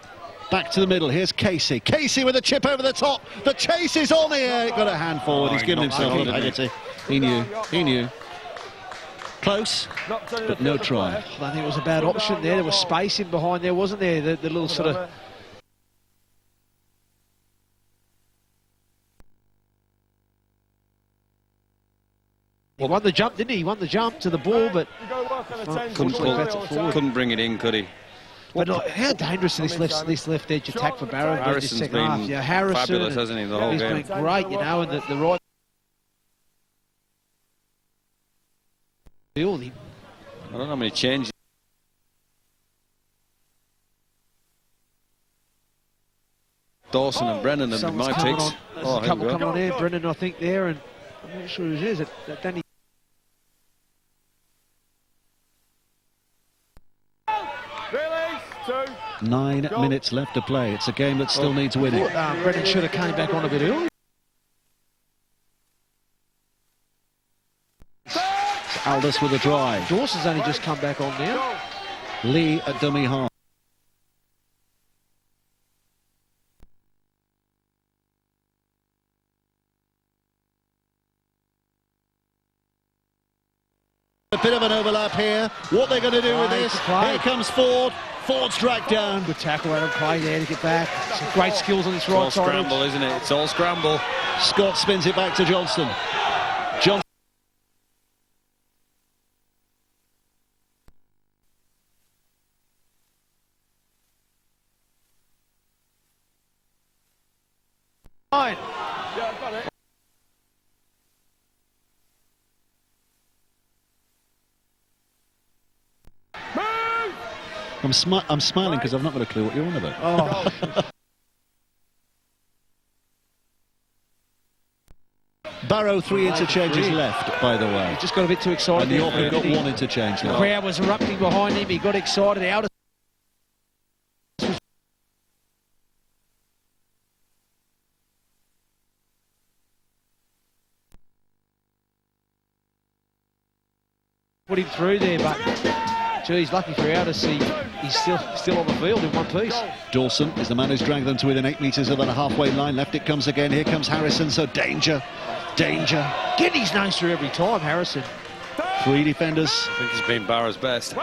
Speaker 1: back to the middle, here's Casey. Casey with a chip over the top, the chase is on the air, got a hand forward, he's given himself a Haggerty. He knew. Close, but no try.
Speaker 3: I think it was a bad option there. There was space in behind there, wasn't there? The little sort of... He won the jump, didn't he? He won the jump to the ball, but
Speaker 2: Couldn't bring it in, could he?
Speaker 3: but look, how dangerous is this left edge attack for Barrow in this
Speaker 2: Harrison's
Speaker 3: second half?
Speaker 2: been
Speaker 3: Yeah, Harrison,
Speaker 2: fabulous, hasn't he, the whole
Speaker 3: he's
Speaker 2: game?
Speaker 3: been great, you know, and the right field.
Speaker 2: I don't know how many changes. Dawson and Brennan and
Speaker 3: Someone's
Speaker 2: my
Speaker 3: coming
Speaker 2: picks.
Speaker 3: on. There's a couple coming on there. Brennan, I think, there, and I'm not sure who it is. That Danny.
Speaker 6: Release. 2.
Speaker 1: 9 minutes left to play. It's a game that still needs winning.
Speaker 3: Brennan should have came back on a bit early.
Speaker 1: Aldous with a drive.
Speaker 3: Dawson's only just come back on now.
Speaker 1: Lee at dummy half. A bit of an overlap here. What they're going to do with this? Here comes Ford. Ford's dragged down.
Speaker 3: Good tackle out of play there to get back. Some great skills on this
Speaker 2: It's all
Speaker 3: right side.
Speaker 2: scramble, isn't it? It's all scramble.
Speaker 1: Scott spins it back to Johnston. Johnson.
Speaker 3: Fine.
Speaker 6: Yeah, I've got it.
Speaker 1: I'm smiling because I've not got a clue what you're on about.
Speaker 3: Oh.
Speaker 1: Barrow 3 interchanges left, by the way.
Speaker 3: He just got a bit too excited.
Speaker 1: And York have got 1 interchange
Speaker 3: The
Speaker 1: left.
Speaker 3: crowd was erupting behind him. He got excited. Out of put him through there, but geez, lucky for Aldous, he's still on the field in one piece.
Speaker 1: Dawson is the man who's dragged them to within 8 metres of the halfway line. Left it comes again. Here comes Harrison. So danger.
Speaker 3: Getting his nose through every time, Harrison.
Speaker 1: 3 defenders
Speaker 2: I think he's been Barrow's best.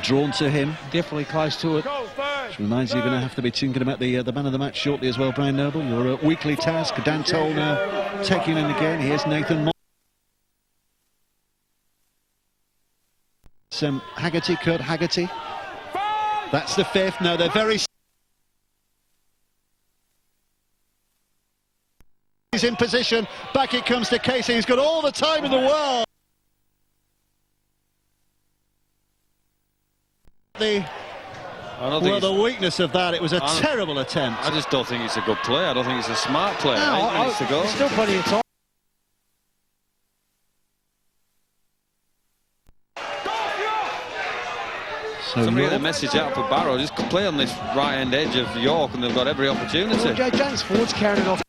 Speaker 1: drawn to him.
Speaker 3: Definitely close to it.
Speaker 1: Which reminds you, you're going to have to be thinking about the man of the match shortly as well, Brian Noble. Your weekly task. Dan Toll now taking in again. Here's Nathan Haggerty, Kurt Haggerty. That's the 5th. Now they're very... He's in position. Back it comes to Casey. He's got all the time in the world. The weakness of that, it was a terrible attempt.
Speaker 2: I just don't think it's a good play. I don't think it's a smart play.
Speaker 3: No,
Speaker 2: I think it needs to go.
Speaker 3: There's still plenty of time.
Speaker 1: So
Speaker 2: Somebody get a message out for Barrow. Just play on this right-hand edge of York and they've got every opportunity.
Speaker 3: Well, James Ford's carrying it off.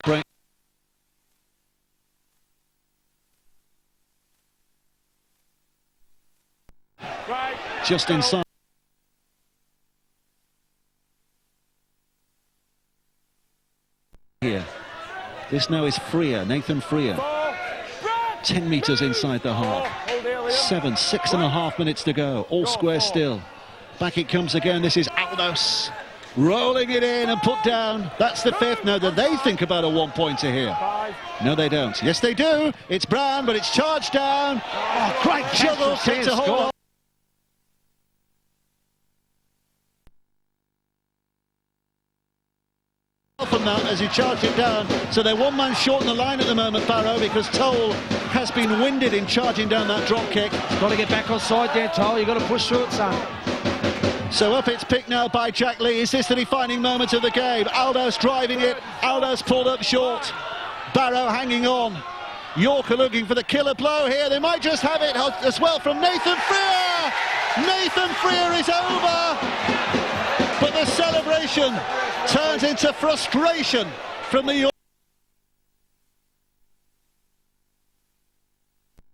Speaker 1: Great. Just inside. Here. This now is Freer, Nathan Freer. 10 metres inside the half. 6.5 minutes to go. All square still. Back it comes again. This is Aldous. Rolling it in and put down. That's the 5th. Now, do they think about a 1-pointer here? No, they don't. Yes, they do. It's Brown, but it's charged down. Oh, great juggle. Takes a hold on. From that as he charged it down. So they're 1 man short in the line at the moment, Barrow, because Toll has been winded in charging down that drop kick.
Speaker 3: Got to get back on side there, Toll. You've got to push through it, son.
Speaker 1: So up it's picked now by Jack Lee. Is this the defining moment of the game? Aldous driving it. Aldous pulled up short. Barrow hanging on. York are looking for the killer blow here. They might just have it as well from Nathan Freer. Nathan Freer is over. But the celebration turns into frustration from the York.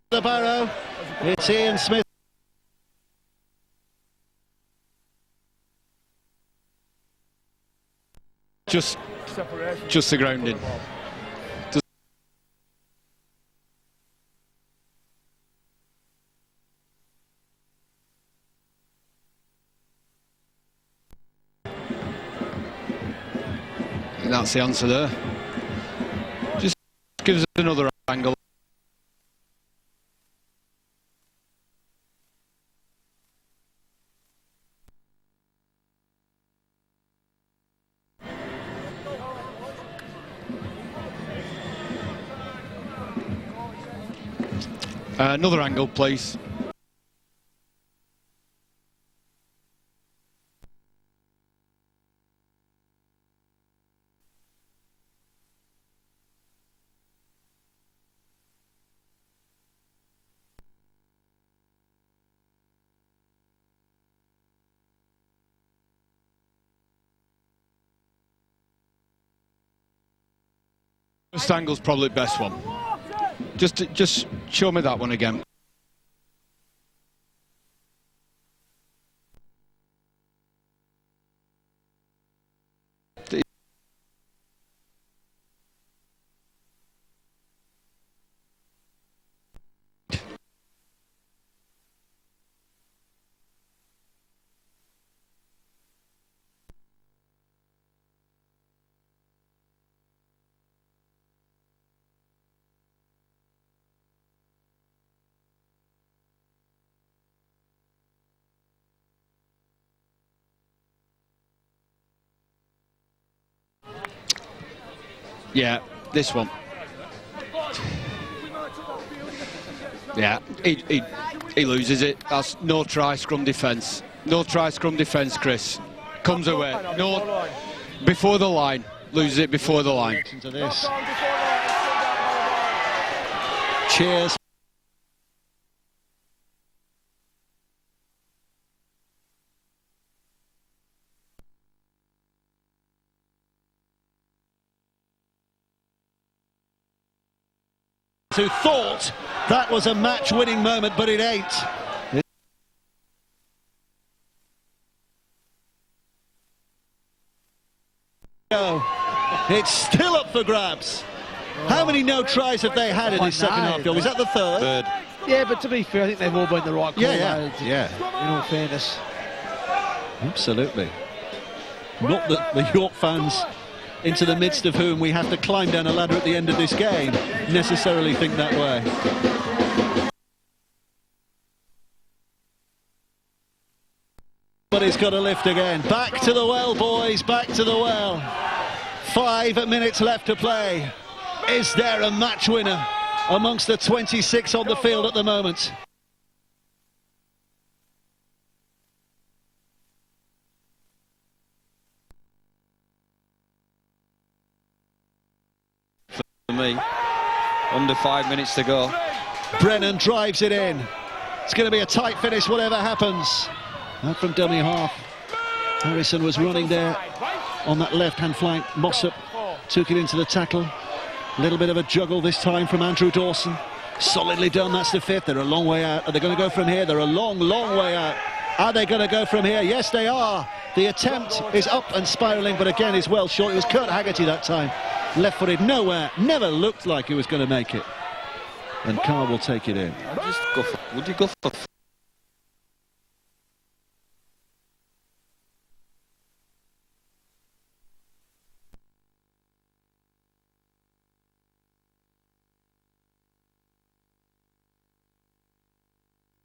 Speaker 1: The Barrow. It's Ian Smith.
Speaker 5: Just the grounding. That's the answer there. Just gives us another angle. Another angle, please. First angle's probably the best one. Just show me that one again. Yeah, this one. Yeah, he loses it. That's no try, scrum defence. No try, scrum defence, Chris. Comes away. No, before the line. Loses it before the line.
Speaker 1: To this. Cheers. Who thought that was a match-winning moment, but it ain't. It's still up for grabs. How many no tries have they had in this second half, Bill? Is that the third?
Speaker 3: Yeah, but to be fair, I think they've all been the right call.
Speaker 1: Yeah.
Speaker 3: In all fairness.
Speaker 1: Absolutely. Not that the York fans, into the midst of whom we have to climb down a ladder at the end of this game, necessarily think that way. But it's got to lift again. Back to the well, boys, back to the well. 5 minutes left to play. Is there a match winner amongst the 26 on the field at the moment?
Speaker 2: For me, under 5 minutes to go.
Speaker 1: Brennan drives it in. It's going to be a tight finish, whatever happens. Out from dummy half. Harrison was running there on that left-hand flank. Mossop took it into the tackle. A little bit of a juggle this time from Andrew Dawson. Solidly done, that's the fifth. They're a long way out. Are they going to go from here? They're a long, long way out. Are they going to go from here? Yes, they are. The attempt is up and spiralling, but again is well short. It was Kurt Haggerty that time. Left-footed, nowhere. Never looked like he was going to make it. And Carr will take it in.
Speaker 2: Would you go for...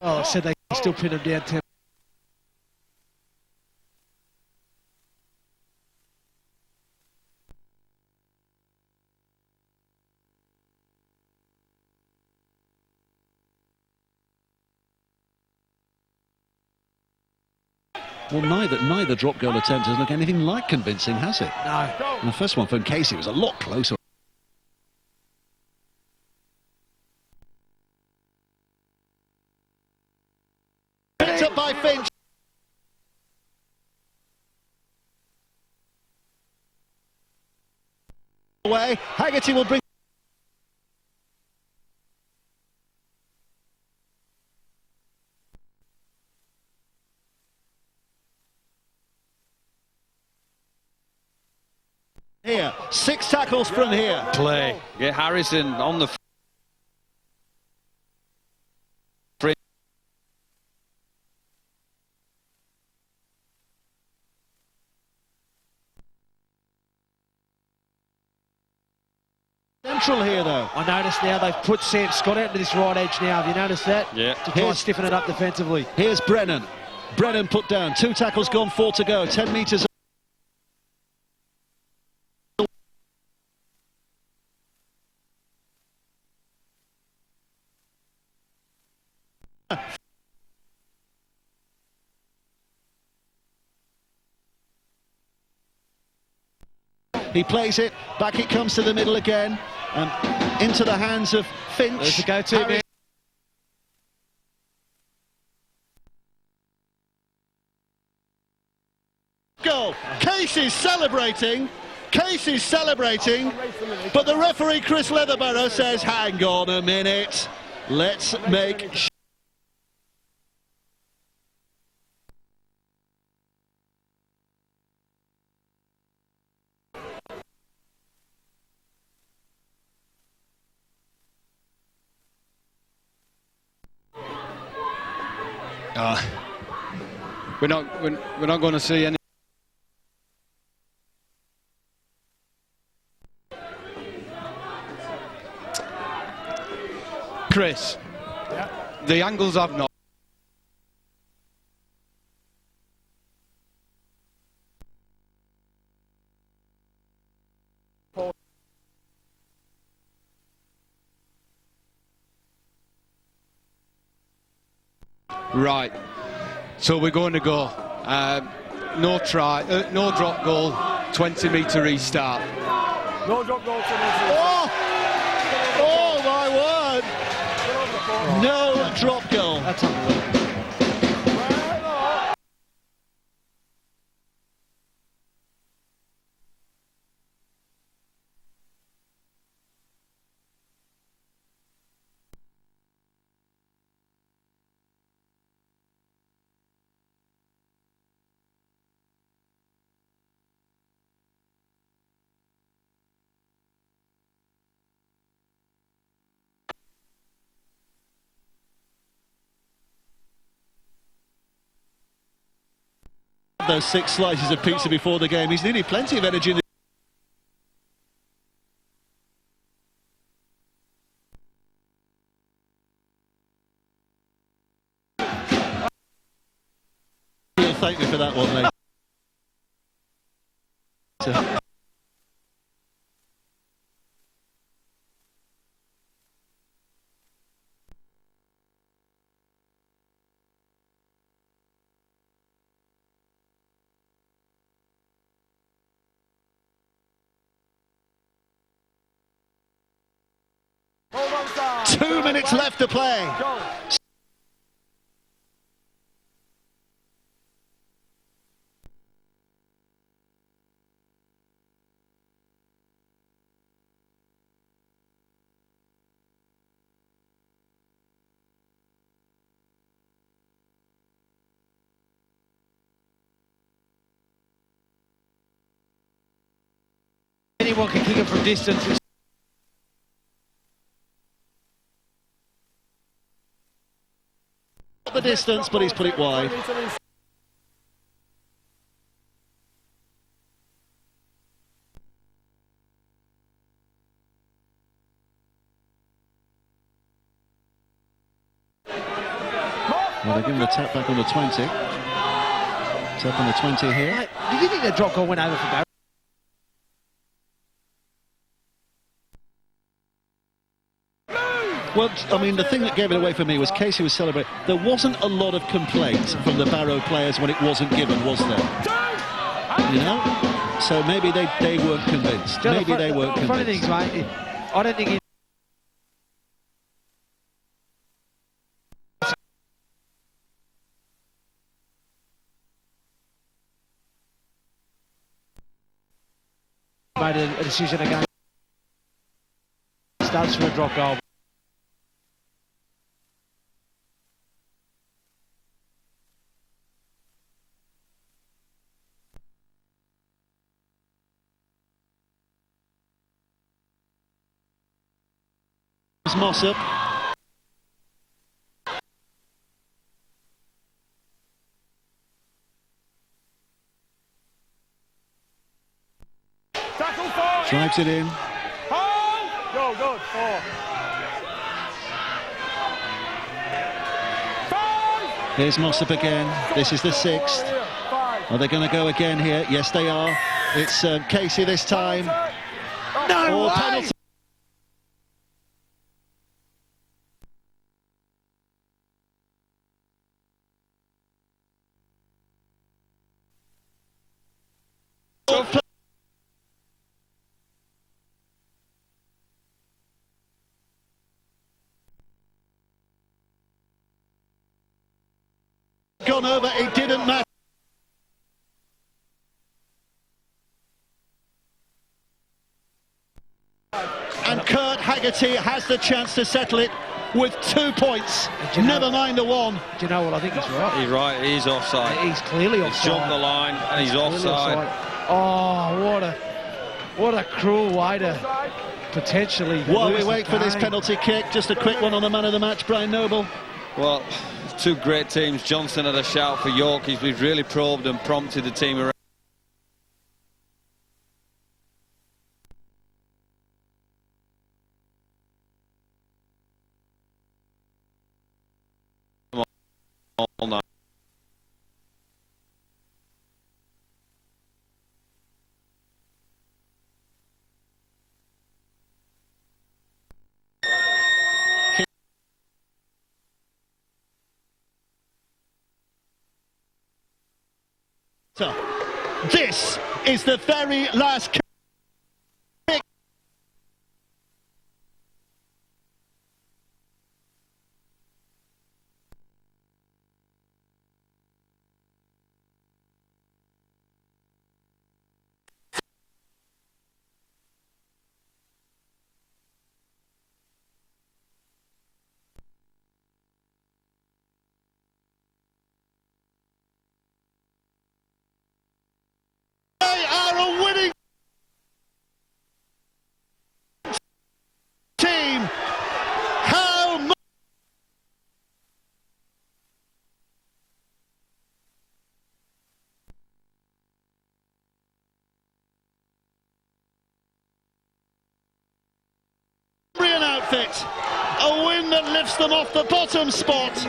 Speaker 3: Oh, I said they still pin him down 10.
Speaker 1: Well, neither drop goal attempt has looked anything like convincing, has it?
Speaker 3: No.
Speaker 1: And the first one from Casey was a lot closer. Picked up by Finch. Away. Haggerty will bring. Here, 6 tackles from here.
Speaker 2: Play. Get Harrison on the free.
Speaker 1: Central here, though.
Speaker 3: I noticed now they've put Sam Scott out to this right edge now. Have you noticed that?
Speaker 2: Yeah.
Speaker 3: To try and stiffen it up defensively.
Speaker 1: Here's Brennan. Brennan put down. 2 tackles gone, 4 to go. 10 metres. He plays it, back it comes to the middle again, into the hands of Finch.
Speaker 3: There's the go-to man.
Speaker 1: Goal. Casey's celebrating. Casey's celebrating, but the referee Chris Leatherbarrow says, hang on a minute, let's make sure.
Speaker 5: We're not going to see any. Chris, the angles I've not. Right. So we're going to go. No try, no drop goal, 20-metre restart.
Speaker 6: No drop goal to
Speaker 1: Oh! Oh, my word! No drop goal.
Speaker 3: That's unbelievable.
Speaker 1: Those 6 slices of pizza before the game. He's needed plenty of energy in the You'll thank me for that one, mate. 2 minutes left to play.
Speaker 3: Anyone can kick it from distance.
Speaker 1: The distance, but he's put it wide. Well, they're giving the tap back on the 20. Tap on the 20 here.
Speaker 3: Mate, did you think that drop goal went over for Barrow?
Speaker 1: Well, I mean, the thing that gave it away for me was Casey was celebrating. There wasn't a lot of complaints from the Barrow players when it wasn't given, was there? You know? So maybe they weren't convinced. Maybe they weren't convinced.
Speaker 3: Funny things, mate. I don't think he... made a decision again. Starts for a drop goal.
Speaker 1: Mossop. Drives it in.
Speaker 6: Go, good. 4. 5.
Speaker 1: Here's Mossop again. This is the 6th.
Speaker 6: 5.
Speaker 1: Are they going to go again here? Yes, they are. It's Casey this time.
Speaker 3: No way!
Speaker 1: Penalty. Gone over, it didn't matter. And Kurt Haggerty has the chance to settle it with 2 points. Never mind the 1.
Speaker 3: Do you know what? I think he's right.
Speaker 2: He's right, he's offside.
Speaker 3: He's clearly offside.
Speaker 2: He's jumped the line and he's offside.
Speaker 3: Oh, what a cruel way to potentially...
Speaker 1: While we
Speaker 3: lose
Speaker 1: wait
Speaker 3: the
Speaker 1: for this
Speaker 3: game.
Speaker 1: penalty kick, just a quick one on the man of the match, Brian Noble.
Speaker 2: Well, 2 great teams. Johnson had a shout for York. He's really probed and prompted the team around. All night.
Speaker 1: This is the very last kick. They are a winning team. How much Cambrian outfit, a win that lifts them off the bottom spot.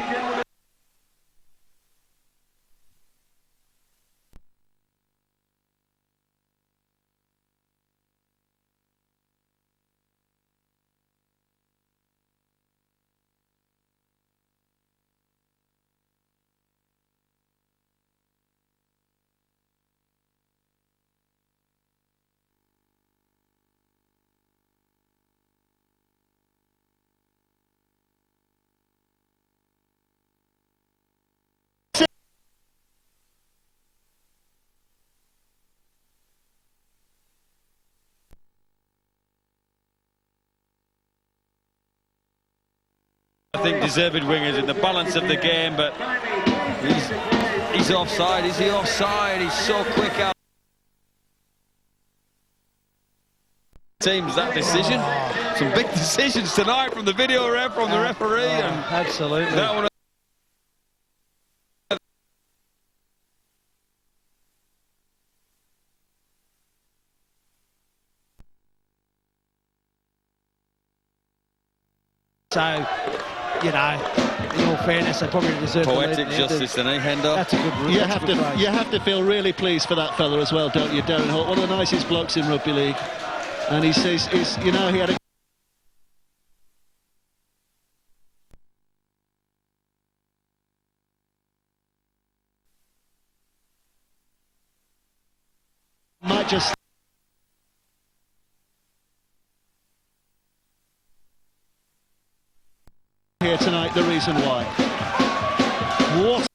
Speaker 2: I think deserved wingers in the balance of the game, but he's offside. Is he offside? He's so quick out. Teams that decision. Some big decisions tonight from the video ref, from the referee, and
Speaker 3: absolutely.
Speaker 2: that one.
Speaker 3: So, you know, in all fairness, they probably deserve
Speaker 2: Poetic justice, then, eh, Hendo?
Speaker 3: That's a good
Speaker 1: You have to feel really pleased for that fella as well, don't you, Darren Holt? One of the nicest blokes in rugby league, and he says, you know, he had a might just here tonight, the reason why. What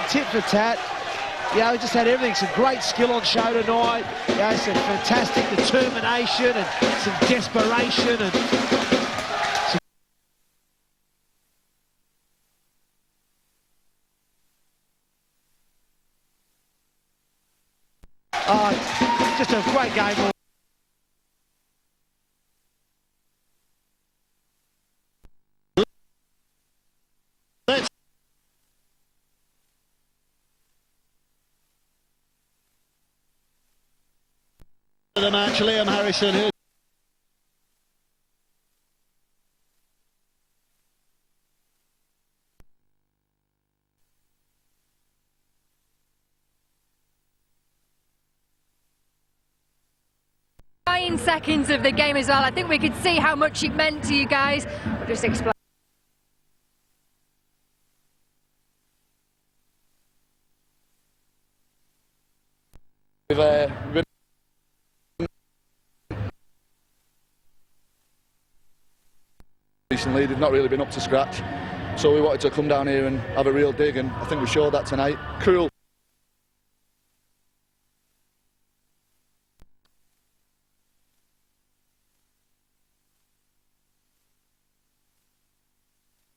Speaker 3: tit for tat. You know, he just had everything. Some great skill on show tonight. You know, some fantastic determination and some desperation and just a great game.
Speaker 1: The match, Liam Harrison, who
Speaker 7: seconds of the game as well. I think we could see how much it meant to you guys. Just explain.
Speaker 6: We've been recently, they've not really been up to scratch, so we wanted to come down here and have a real dig, and I think we showed that tonight. Cruel.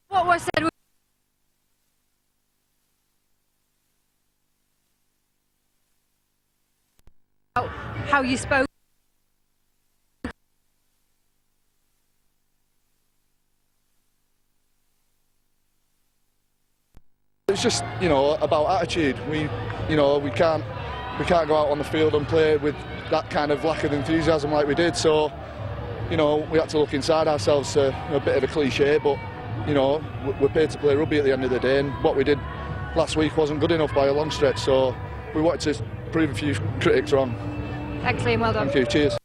Speaker 7: What was said? How you spoke.
Speaker 6: It's just, you know, about attitude. We can't go out on the field and play with that kind of lack of enthusiasm like we did. So
Speaker 8: you know, we had to look inside ourselves. A bit of a cliche, but you know, we're paid to play rugby at the end of the day, and what we did last week wasn't good enough by a long stretch. So we wanted to prove a few critics wrong.
Speaker 7: Thanks, Liam. Well done.
Speaker 8: Thank you. Cheers.